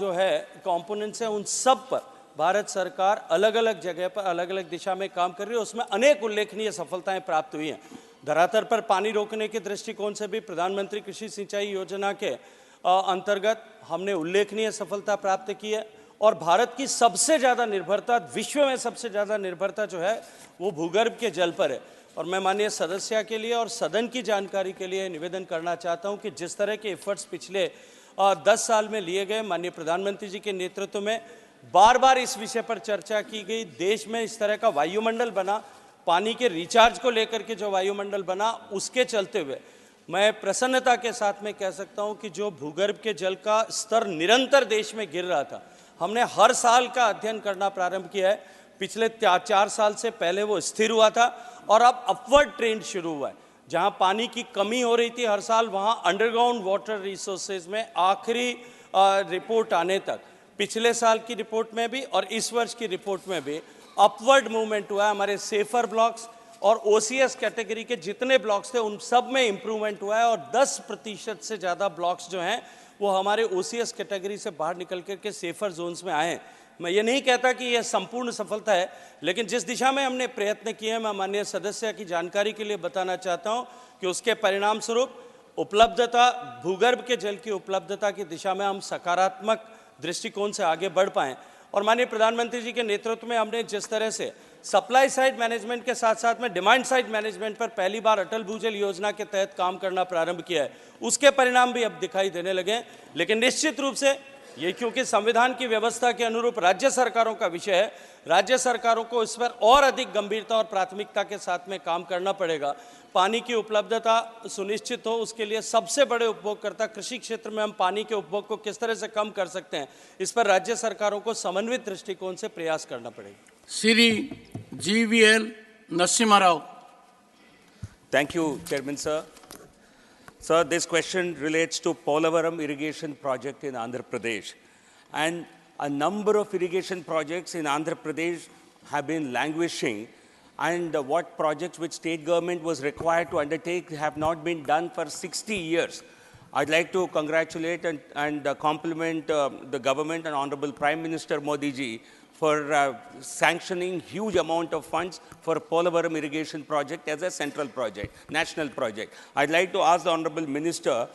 जो है कंपोनेंट्स हैं, उन सब पर भारत सरकार अलग अलग जगह पर अलग अलग दिशा में काम कर रही है। उसमें अनेक उल्लेखनीय सफलताएं प्राप्त हुई हैं। धरातल पर पानी रोकने के दृष्टिकोण से भी प्रधानमंत्री कृषि सिंचाई योजना के अंतर्गत हमने उल्लेखनीय सफलता प्राप्त की है और भारत की सबसे ज़्यादा निर्भरता, विश्व में सबसे ज़्यादा निर्भरता जो है वो भूगर्भ के जल पर है। और मैं माननीय सदस्य के लिए और सदन की जानकारी के लिए निवेदन करना चाहता हूं कि जिस तरह के एफर्ट्स पिछले 10 साल में लिए गए, माननीय प्रधानमंत्री जी के नेतृत्व में बार बार इस विषय पर चर्चा की गई, देश में इस तरह का वायुमंडल बना, पानी के रिचार्ज को लेकर के जो वायुमंडल बना, उसके चलते हुए मैं प्रसन्नता के साथ में कह सकता हूं कि जो भूगर्भ के जल का स्तर निरंतर देश में गिर रहा था, हमने हर साल का अध्ययन करना प्रारंभ किया है। पिछले 4 साल से पहले वो स्थिर हुआ था और अब अपवर्ड ट्रेंड शुरू हुआ है। जहां पानी की कमी हो रही थी हर साल, वहां अंडरग्राउंड वाटर रिसोर्सेज में आखिरी रिपोर्ट आने तक, पिछले साल की रिपोर्ट में भी और इस वर्ष की रिपोर्ट में भी अपवर्ड मूवमेंट हुआ है। हमारे सेफर ब्लॉक्स, और ओसीएस कैटेगरी के जितने ब्लॉक्स थे उन सब में इंप्रूवमेंट हुआ है और 10% से ज़्यादा ब्लॉक्स जो हैं वो हमारे ओसीएस कैटेगरी से बाहर निकल करके सेफर जोन्स में आए हैं। मैं ये नहीं कहता कि यह संपूर्ण सफलता है, लेकिन जिस दिशा में हमने प्रयत्न किए हैं मैं माननीय सदस्य की जानकारी के लिए बताना चाहता हूं कि उसके परिणाम स्वरूप उपलब्धता, भूगर्भ के जल की उपलब्धता की दिशा में हम सकारात्मक दृष्टिकोण से आगे बढ़ पाएं। और माननीय प्रधानमंत्री जी के नेतृत्व में हमने जिस तरह से सप्लाई साइड मैनेजमेंट के साथ साथ में डिमांड साइड मैनेजमेंट पर पहली बार अटल भूजल योजना के तहत काम करना प्रारंभ किया है, उसके परिणाम भी अब दिखाई देने लगे। लेकिन निश्चित रूप से ये क्योंकि संविधान की व्यवस्था के अनुरूप राज्य सरकारों का विषय है, राज्य सरकारों को इस पर और अधिक गंभीरता और प्राथमिकता के साथ में काम करना पड़ेगा। पानी की उपलब्धता सुनिश्चित हो, उसके लिए सबसे बड़े उपभोगकर्ता कृषि क्षेत्र में हम पानी के उपभोग को किस तरह से कम कर सकते हैं, इस पर राज्य सरकारों को समन्वित दृष्टिकोण से प्रयास करना पड़ेगा। Shri GVL Narasimha Rao. Thank you, Chairman, sir. Sir, this question relates to Polavaram irrigation project in Andhra Pradesh. And a number of irrigation projects in Andhra Pradesh have been languishing, and what projects which state government was required to undertake have not been done for 60 years. I'd like to congratulate and compliment the government and Honorable Prime Minister Modi ji for sanctioning huge amount of funds for Polavaram irrigation project as a central project, national project. I'd like to ask the Honorable Minister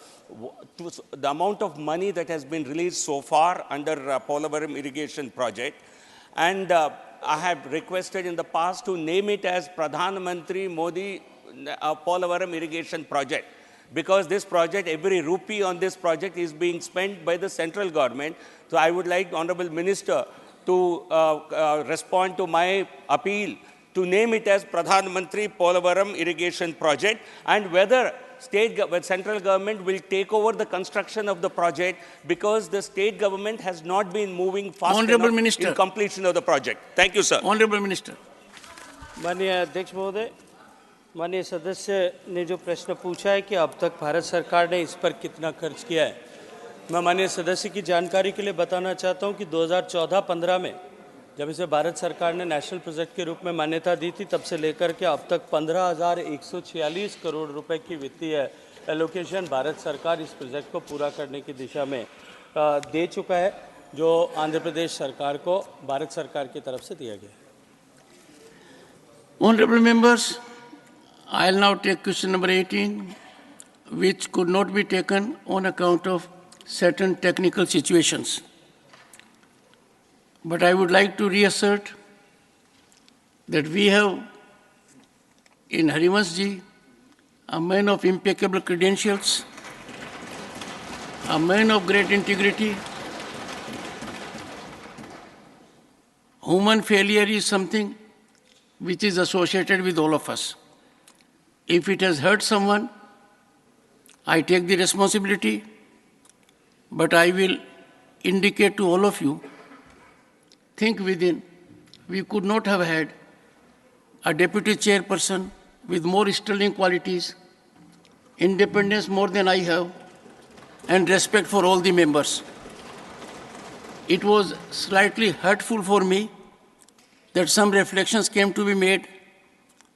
the amount of money that has been released so far under Polavaram irrigation project, and I have requested in the past to name it as Pradhan Mantri Modi Polavaram irrigation project, because this project, every rupee on this project is being spent by the central government. So I would like Honorable Minister to respond to my appeal to name it as Pradhan Mantri Polavaram irrigation project, and whether central government will take over the construction of the project, because the state government has not been moving fast Honorable enough Minister. in completion of the project. Thank you, sir. Honorable Minister. माननीय अध्यक्ष महोदय, माननीय सदस्य ने जो प्रश्न पूछा है कि अब तक भारत सरकार ने इस पर कितना खर्च किया है, मैं माननीय सदस्य की जानकारी के लिए बताना चाहता हूं कि 2014-15 में जब इसे भारत सरकार ने नेशनल प्रोजेक्ट के रूप में मान्यता दी थी, तब से लेकर के अब तक 15,146 करोड़ रुपए की वित्तीय एलोकेशन भारत सरकार इस प्रोजेक्ट को पूरा करने की दिशा में दे चुका है, जो आंध्र प्रदेश सरकार को भारत सरकार की तरफ से दिया गया। Honorable members, I'll now take question number 18, which could not be taken on account of certain technical situations. But I would like to reassert that we have in Harivansh ji a man of impeccable credentials, a man of great integrity. Human failure is something which is associated with all of us. If it has hurt someone, I take the responsibility, but I will indicate to all of you, think within, we could not have had a deputy chairperson with more sterling qualities, independence more than I have, and respect for all the members. It was slightly hurtful for me that some reflections came to be made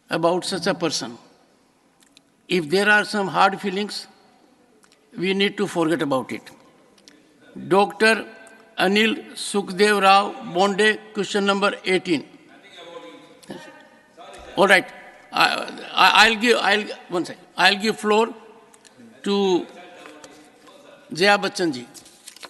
about such a person. If there are some hard feelings, we need to forget about it. Dr. Anil Sukhdev Rao Bonde, question number 18. All right. I'll give floor to Jaya Bachchan ji.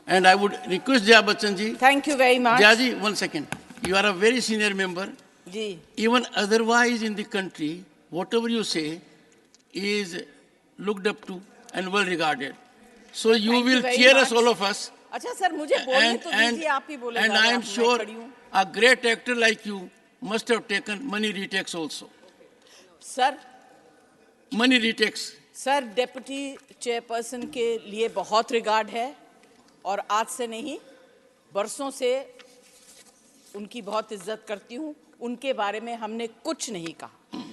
And I would request Jaya Bachchan ji. Thank you very much. Jaya ji, 1 second. You are a very senior member. Ji. Even otherwise in the country, whatever you say is looked up to and well regarded. So you will cheer us, all of us. अच्छा sir, मुझे बोलने तो दीजिए, आप ही बोलेंगे। And I am sure a great actor like you must have taken money retakes also. Sir, money retakes. Sir, deputy chairperson के लिए बहुत रिगार्ड है और आज से नहीं, बरसों से उनकी बहुत इज्जत करती हूँ। उनके बारे में हमने कुछ नहीं कहा।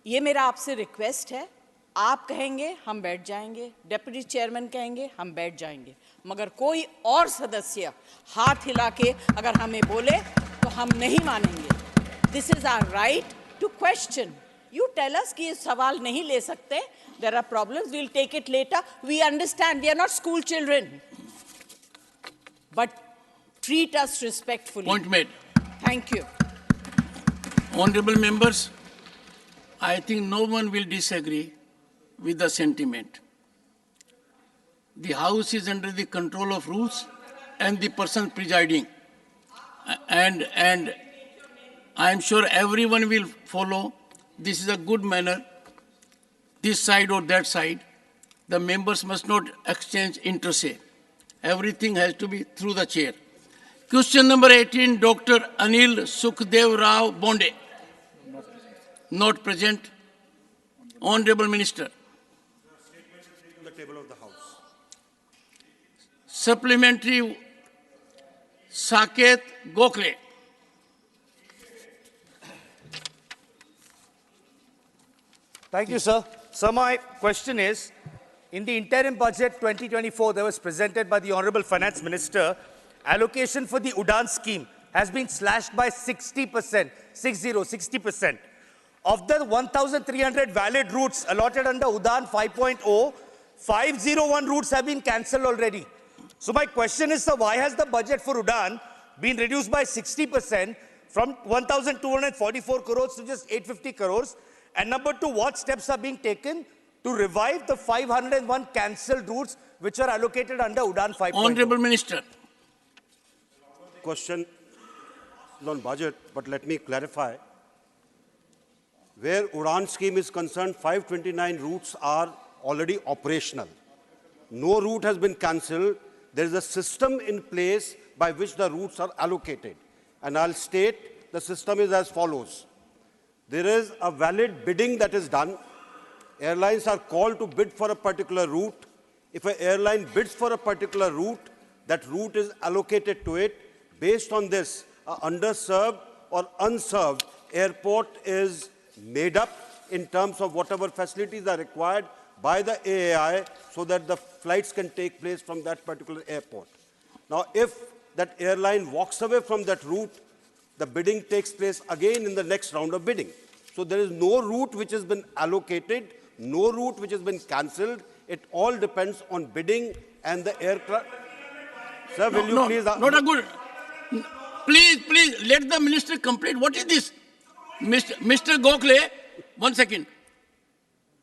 ये मेरा आपसे रिक्वेस्ट है, आप कहेंगे हम बैठ जाएंगे, डेप्यूटी चेयरमैन कहेंगे हम बैठ जाएंगे, मगर कोई और सदस्य हाथ हिला के अगर हमें बोले तो हम नहीं मानेंगे। This is our right to question. You tell us कि सवाल नहीं ले सकते. There are problems. We'll take it later. We understand. We are not school children. But treat us respectfully. Point made. Thank you. Honorable members, I think no one will disagree with the sentiment. The House is under the control of rules and the person presiding. And I am sure everyone will follow. This is a good manner, this side or that side. The members must not exchange inter-se. Everything has to be through the chair. Question number 18, Dr. Anil Sukhdev Rao Bonde. Not present. Honorable Minister. On the table of the House. Supplementary, Saket Gokhale. Thank you, sir. So my question is, in the interim budget 2024 that was presented by the Honorable Finance Minister, allocation for the UDAN scheme has been slashed by 60%, 60%. Of the 1,300 valid routes allotted under UDAN 5.0, 501 routes have been cancelled already. So my question is, sir, why has the budget for UDAN been reduced by 60% from 1,244 crores to just 850 crores? And number two, what steps are being taken to revive the 501 cancelled routes which are allocated under UDAN 5.0? Honorable Minister. Question is on budget, but let me clarify. Where UDAN scheme is concerned, 529 routes are already operational. No route has been cancelled. There is a system in place by which the routes are allocated. And I'll state the system is as follows. There is a valid bidding that is done. Airlines are called to bid for a particular route. If an airline bids for a particular route, that route is allocated to it. Based on this, an underserved or unserved airport is made up in terms of whatever facilities are required by the AAI so that the flights can take place from that particular airport. Now, if that airline walks away from that route, the bidding takes place again in the next round of bidding. So there is no route which has been allocated, no route which has been cancelled. It all depends on bidding and the aircraft. Sir, will you please... Not a good... Please, let the minister complete. What is this? Mr. Gokhale, 1 second.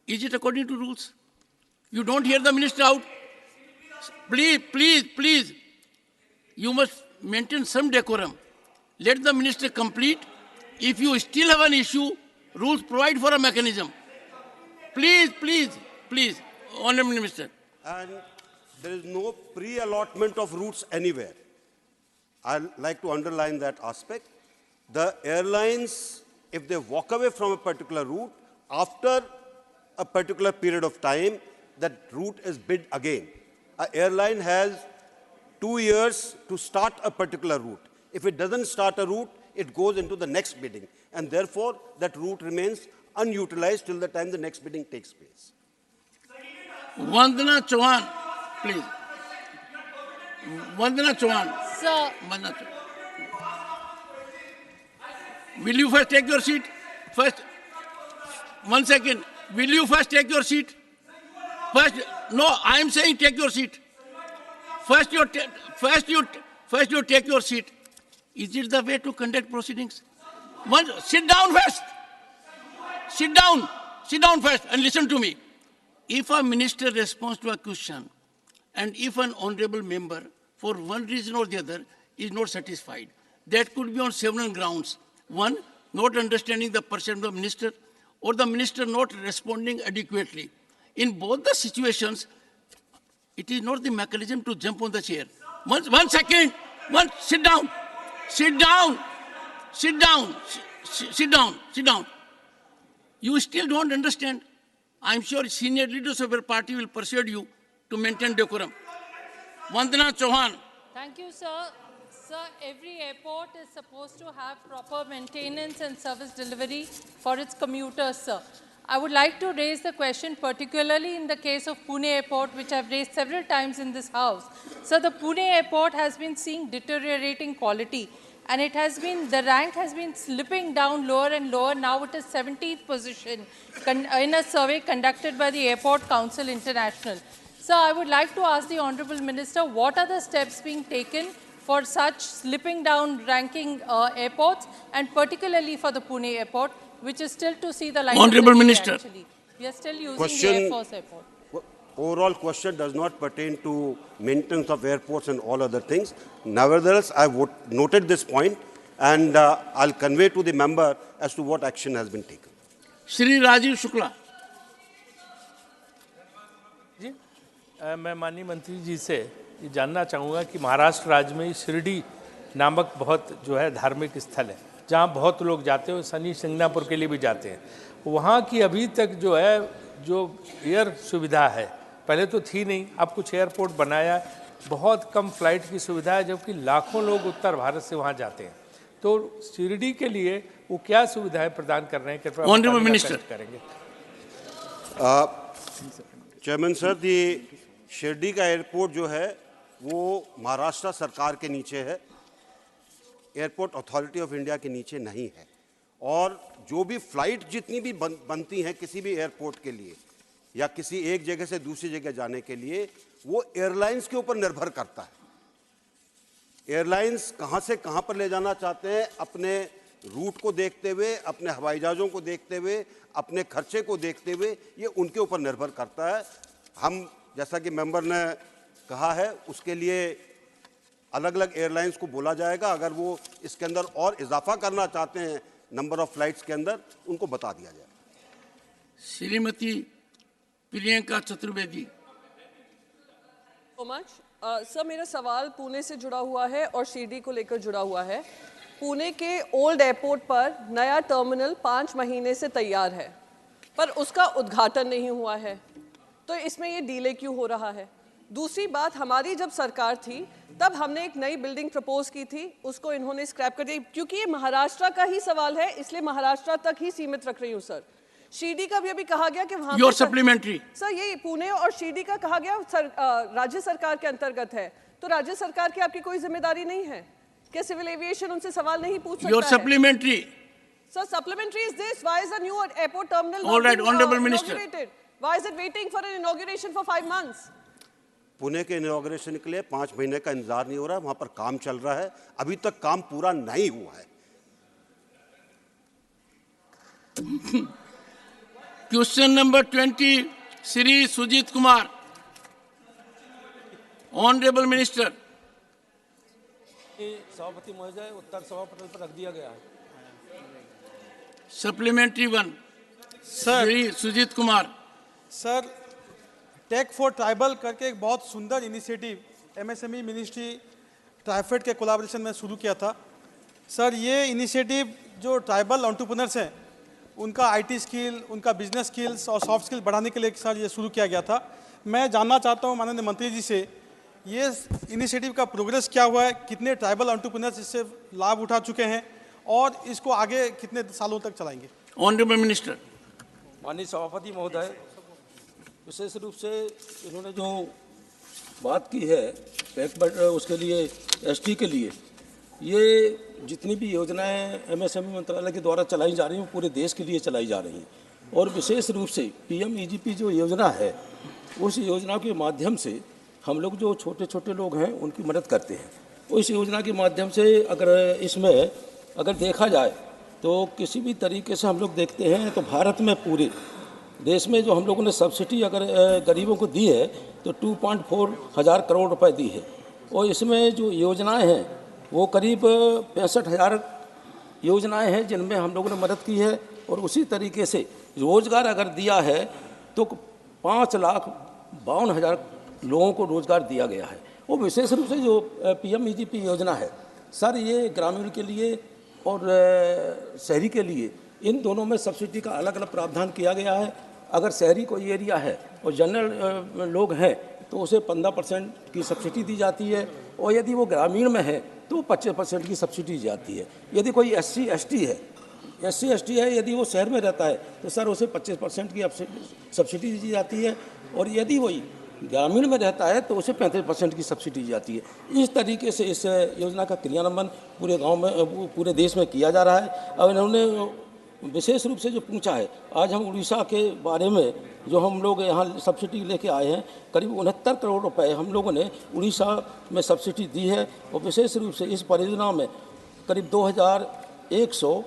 Is it according to rules? You don't hear the minister out? Please. You must maintain some decorum. Let the minister complete. If you still have an issue, rules provide for a mechanism. Please. Honorable Minister. And there is no pre-allotment of routes anywhere. I'd like to underline that aspect. The airlines, if they walk away from a particular route, after a particular period of time, that route is bid again. An airline has 2 years to start a particular route. If it doesn't start a route, it goes into the next bidding. And therefore, that route remains unutilized till the time the next bidding takes place. Vandana Chauhan, please. Vandana Chauhan. Sir. Vandana Chauhan. Will you first take your seat? First, 1 second. Will you first take your seat? No, I am saying take your seat. First you take your seat. Is it the way to conduct proceedings? Sit down first. Sit down first and listen to me. If a minister responds to a question and if an honorable member, for one reason or the other, is not satisfied, that could be on several grounds. One, not understanding the perception of the minister, or the minister not responding adequately. In both the situations, it is not the mechanism to jump on the chair. One second. Sit down. You still don't understand. I'm sure senior leaders of your party will persuade you to maintain decorum. Vandana Chauhan. Thank you, sir. Sir, every airport is supposed to have proper maintenance and service delivery for its commuters, sir. I would like to raise the question, particularly in the case of Pune Airport, which I've raised several times in this House. So the Pune Airport has been seeing deteriorating quality. and the rank has been slipping down lower and lower. Now it is 17th position in a survey conducted by the Airport Council International. So I would like to ask the Honourable Minister, what are the steps being taken for such slipping down ranking airports, and particularly for the Pune airport, which is still to see the light Honourable of the day, Minister. actually. We are still using the Air Force airport. Overall question does not pertain to maintenance of airports and all other things. Nevertheless, I noted this point, and I'll convey to the member as to what action has been taken. Shri Rajiv Shukla. जी, मैं माननीय मंत्री जी से ये जानना चाहूँगा कि महाराष्ट्र राज्य में शिरडी नामक बहुत जो है धार्मिक स्थल है, जहाँ बहुत लोग जाते हैं, शनि सिंगनापुर के लिए भी जाते हैं। वहाँ की अभी तक जो है जो एयर सुविधा है, पहले तो थी नहीं, अब कुछ एयरपोर्ट बनाया, बहुत कम फ्लाइट की सुविधा है, जबकि लाखों लोग उत्तर भारत से वहाँ जाते हैं। तो शिरडी के लिए वो क्या सुविधाएं प्रदान कर रहे हैं, कृपया ऑनरेबल मिनिस्टर करेंगे। चेयरमैन सर, दी शिरडी का एयरपोर्ट जो है वो महाराष्ट्र सरकार के नीचे है, एयरपोर्ट अथॉरिटी ऑफ इंडिया के नीचे नहीं है। और जो भी फ्लाइट जितनी भी बनती हैं किसी भी एयरपोर्ट के लिए या किसी एक जगह से दूसरी जगह जाने के लिए, वो एयरलाइंस के ऊपर निर्भर करता है। एयरलाइंस कहाँ से कहाँ पर ले जाना चाहते हैं, अपने रूट को देखते हुए, अपने हवाई जहाज़ों को देखते हुए, अपने खर्चे को देखते हुए, ये उनके ऊपर निर्भर करता है। हम जैसा कि मेंबर ने कहा है, उसके लिए अलग अलग एयरलाइंस को बोला जाएगा। अगर वो इसके अंदर और इजाफा करना चाहते हैं नंबर ऑफ फ्लाइट्स के अंदर, उनको बता दिया जाए। Shrimati Priyanka Chaturvedi. So much sir, मेरा सवाल पुणे से जुड़ा हुआ है और शिरडी को लेकर जुड़ा हुआ है। पुणे के ओल्ड एयरपोर्ट पर नया टर्मिनल 5 महीने से तैयार है, पर उसका उद्घाटन नहीं हुआ है, तो इसमें ये डिले क्यों हो रहा है? दूसरी बात, हमारी जब सरकार थी तब हमने एक नई बिल्डिंग प्रपोज की थी, उसको इन्होंने स्क्रैप कर दिया। क्योंकि ये महाराष्ट्र का ही सवाल है, इसलिए महाराष्ट्र तक ही सीमित रख रही हूँ सर। शिरडी का भी अभी कहा गया कि वहाँ योर सप्लीमेंट्री सर, ये पुणे और शिरडी का कहा गया राज्य सरकार के अंतर्गत है, तो राज्य सरकार की आपकी कोई जिम्मेदारी नहीं है क्या? सिविल एविएशन उनसे सवाल नहीं पूछ सकता? Your supplementary sir, supplementary is this. Why is the new airport terminal All right, not Honorable being Minister. inaugurated? Why is it waiting for an inauguration for 5 months? Pune के इनॉग्रेशन के लिए 5 महीने का इंतजार नहीं हो रहा है, वहां पर काम चल रहा है, अभी तक काम पूरा नहीं हुआ है। Question number 20, Shri Sujeet Kumar. Honourable minister. सभापति महोदय, उत्तर सभा पटल पर रख दिया गया है। Supplementary 1, Shri Sujeet Kumar. Sir, tech for tribal करके एक बहुत सुंदर इनिशिएटिव एमएसएमई मिनिस्ट्री ट्राइफेड के कोलैबोरेशन में शुरू किया था। सर, ये इनिशिएटिव जो ट्राइबल एंटरप्रेन्योर्स हैं उनका आईटी स्किल, उनका बिजनेस स्किल्स और सॉफ्ट स्किल बढ़ाने के लिए सर ये शुरू किया गया था। मैं जानना चाहता हूँ माननीय मंत्री जी से, ये इनिशिएटिव का प्रोग्रेस क्या हुआ है, कितने ट्राइबल एंटरप्रेन्योर्स इससे लाभ उठा चुके हैं और इसको आगे कितने सालों तक चलाएंगे? Honourable minister. माननीय सभापति महोदय, विशेष रूप से इन्होंने जो बात की है उसके लिए एसटी के लिए, ये जितनी भी योजनाएं एमएसएमई मंत्रालय के द्वारा चलाई जा रही हैं पूरे देश के लिए चलाई जा रही हैं, और विशेष रूप से पीएमईजीपी जो योजना है उस योजना के माध्यम से हम लोग जो छोटे छोटे लोग हैं उनकी मदद करते हैं। उस योजना के माध्यम से अगर इसमें अगर देखा जाए तो किसी भी तरीके से हम लोग देखते हैं तो भारत में पूरे देश में जो हम लोगों ने सब्सिडी अगर गरीबों को दी है तो 2.4 हज़ार करोड़ रुपए दी है, और इसमें जो योजनाएं हैं वो करीब 65,000 योजनाएं हैं जिनमें हम लोगों ने मदद की है। और उसी तरीके से रोज़गार अगर दिया है तो 5,52,000 लोगों को रोज़गार दिया गया है। और विशेष रूप से जो पीएमईजीपी योजना है सर, ये ग्रामीण के लिए और शहरी के लिए इन दोनों में सब्सिडी का अलग अलग प्रावधान किया गया है। अगर शहरी कोई एरिया है और जनरल लोग हैं तो उसे 15% की सब्सिडी दी जाती है, और यदि वो ग्रामीण में है तो 25% की सब्सिडी दी जाती है। यदि कोई एससी एसटी है, यदि वो शहर में रहता है तो सर उसे 25% की सब्सिडी दी जाती है, और यदि वही ग्रामीण में रहता है तो उसे 35% की सब्सिडी दी जाती है। इस तरीके से इस योजना का क्रियान्वयन पूरे गांव में, पूरे देश में किया जा रहा है। अब इन्होंने विशेष रूप से जो पूछा है, आज हम उड़ीसा के बारे में जो हम लोग यहाँ सब्सिडी लेके आए हैं, करीब 69 करोड़ रुपए हम लोगों ने उड़ीसा में सब्सिडी दी है। और विशेष रूप से इस परियोजना में करीब 2100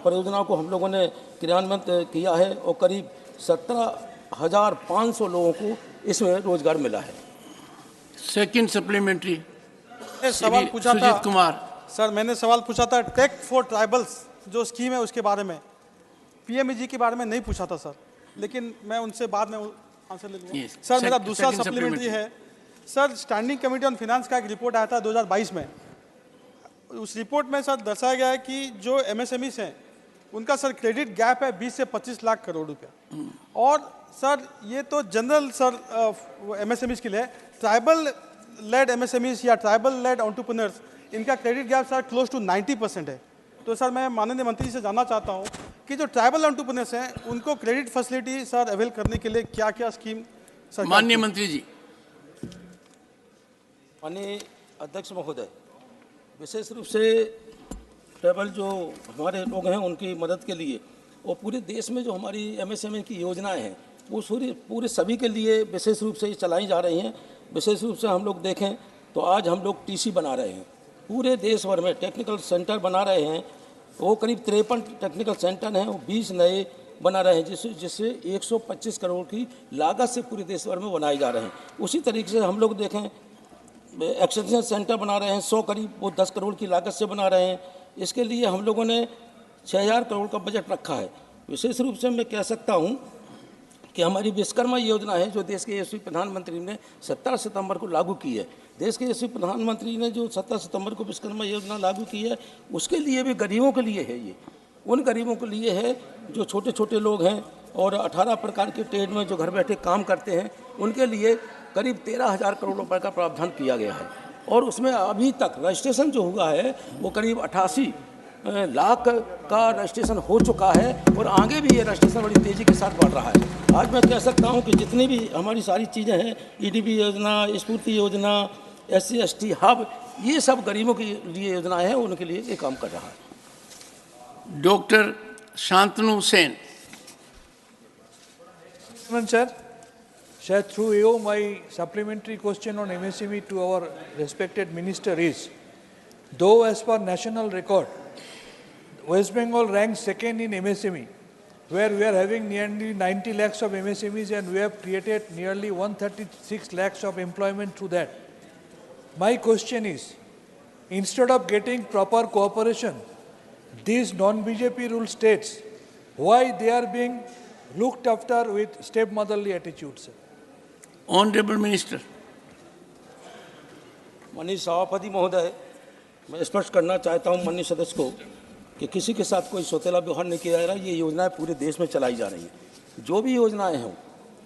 परियोजनाओं को हम लोगों ने क्रियान्वित किया है और करीब 17,500 लोगों को इसमें रोजगार मिला है। सेकंड सप्लीमेंट्री सवाल पूछा था सुजीत कुमार सर, मैंने सवाल पूछा था टेक फॉर ट्राइबल्स जो स्कीम है उसके बारे में, पीएमईजी के बारे में नहीं पूछा था सर, लेकिन मैं उनसे बाद में आंसर ले लूँगा। सर मेरा दूसरा सप्लीमेंट्री है sir, standing committee on finance का एक रिपोर्ट आया था 2022 में। उस रिपोर्ट में सर दर्शाया गया है कि जो एमएसएमईस हैं उनका सर क्रेडिट गैप है 20 से 25 लाख करोड़ रुपया। और सर ये तो जनरल सर एमएसएमईस के लिए, ट्राइबल लेड एमएसएमईस या ट्राइबल लेड एंटरप्रेन्योर्स, इनका credit gap sir close to 90% है। तो सर मैं माननीय मंत्री से जानना चाहता हूँ कि जो ट्राइबल एंटरप्रेन्योर्स हैं उनको क्रेडिट फैसिलिटी सर अवेल करने के लिए क्या क्या स्कीम सर? माननीय मंत्री जी। माननीय अध्यक्ष महोदय, विशेष रूप से ट्राइबल जो हमारे लोग हैं उनकी मदद के लिए और पूरे देश में जो हमारी एमएसएमई की योजनाएं हैं वो पूरे सभी के लिए विशेष रूप से चलाई जा रही हैं। विशेष रूप से हम लोग देखें तो आज हम लोग टीसी बना रहे हैं, पूरे देश भर में टेक्निकल सेंटर बना रहे हैं। वो करीब 53 टेक्निकल सेंटर हैं, वो 20 नए बना रहे हैं, जिससे 125 करोड़ की लागत से पूरे देश भर में बनाए जा रहे हैं। उसी तरीके से हम लोग देखें एक्सटेंशन सेंटर बना रहे हैं, 100 करीब वो 10 करोड़ की लागत से बना रहे हैं। इसके लिए हम लोगों ने 6000 करोड़ का बजट रखा है। विशेष रूप से मैं कह सकता हूं कि हमारी विश्वकर्मा योजना है जो देश के यशस्वी प्रधानमंत्री ने 17 सितंबर को लागू की है। देश के यशस्वी प्रधानमंत्री ने जो 17 सितंबर को विश्वकर्मा योजना लागू की है उसके लिए भी गरीबों के लिए है। ये उन गरीबों के लिए है जो छोटे छोटे लोग हैं और 18 प्रकार के ट्रेड में जो घर बैठे काम करते हैं, उनके लिए करीब 13,000 करोड़ रुपए का प्रावधान किया गया है। और उसमें अभी तक रजिस्ट्रेशन जो हुआ है वो करीब 88 लाख का रजिस्ट्रेशन हो चुका है और आगे भी ये रजिस्ट्रेशन बड़ी तेज़ी के साथ बढ़ रहा है। आज मैं कह सकता हूँ कि जितनी भी हमारी सारी चीज़ें हैं, ईडीपी योजना, स्फूर्ति योजना, SC ST हब, ये सब गरीबों के लिए योजनाएं हैं, उनके लिए ये काम कर रहा है। Doctor Shantanu Sen. Sir, through you, my supplementary question on MSME to our respected minister is, though as per national record, West Bengal ranks second in MSME, where we are having nearly 90 lakhs of MSMEs and we have created nearly 136 lakhs of employment through that. My question is, instead of getting proper cooperation, these non-BJP ruled states, why they are being looked after with stepmotherly attitude, sir? Honorable Minister. माननीय सभापति महोदय, मैं स्पष्ट करना चाहता हूं माननीय सदस्य को कि किसी के साथ कोई सौतेला व्यवहार नहीं किया जा रहा। ये योजनाएं पूरे देश में चलाई जा रही हैं। जो भी योजनाएं हों,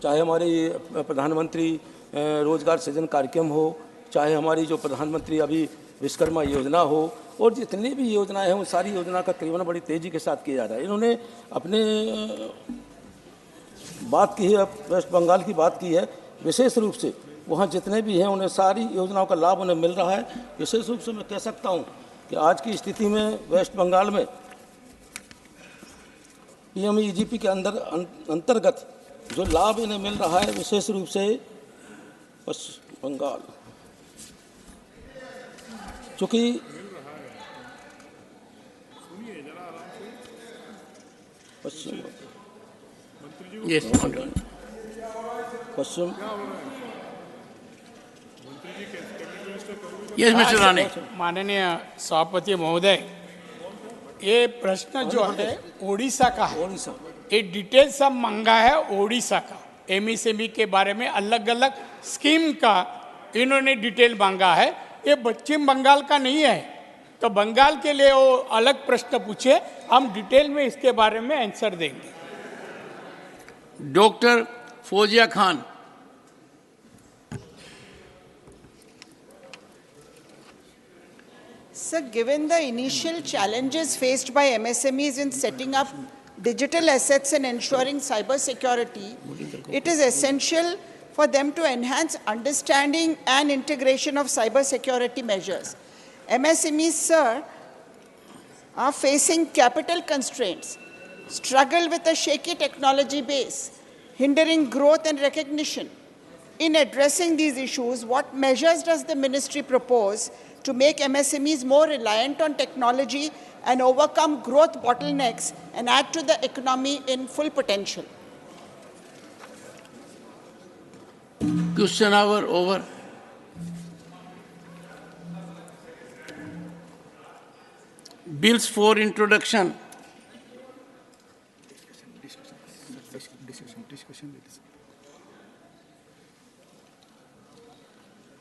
चाहे हमारी प्रधानमंत्री रोजगार सृजन कार्यक्रम हो, चाहे हमारी जो प्रधानमंत्री अभी विश्वकर्मा योजना हो, और जितनी भी योजनाएं हैं उन सारी योजना का क्रियान्वयन बड़ी तेज़ी के साथ किया जा रहा है। इन्होंने अपने बात की है, वेस्ट बंगाल की बात की है, विशेष रूप से वहाँ जितने भी हैं उन्हें सारी योजनाओं का लाभ उन्हें मिल रहा है। विशेष रूप से मैं कह सकता हूँ कि आज की स्थिति में वेस्ट बंगाल में PMEGP के अंतर्गत जो लाभ इन्हें मिल रहा है, विशेष रूप से पश्चिम बंगाल, चूँकि पश्चिम माननीय सभापति महोदय, ये प्रश्न जो है ओडिशा का है, ये डिटेल सब मांगा है ओडिशा का। MSME के बारे में अलग अलग स्कीम का इन्होंने डिटेल मांगा है, ये पश्चिम बंगाल का नहीं है। तो बंगाल के लिए वो अलग प्रश्न पूछे, हम डिटेल में इसके बारे में आंसर देंगे। Doctor Fauzia Khan. Sir, given the initial challenges faced by MSMEs in setting up digital assets and ensuring cyber security, it is essential for them to enhance understanding and integration of cybersecurity measures. MSMEs, sir, are facing capital constraints, struggle with a shaky technology base, hindering growth and recognition. In addressing these issues, what measures does the ministry propose to make MSMEs more reliant on technology and overcome growth bottlenecks and add to the economy in full potential? Question hour over. Bills for introduction. Discussion.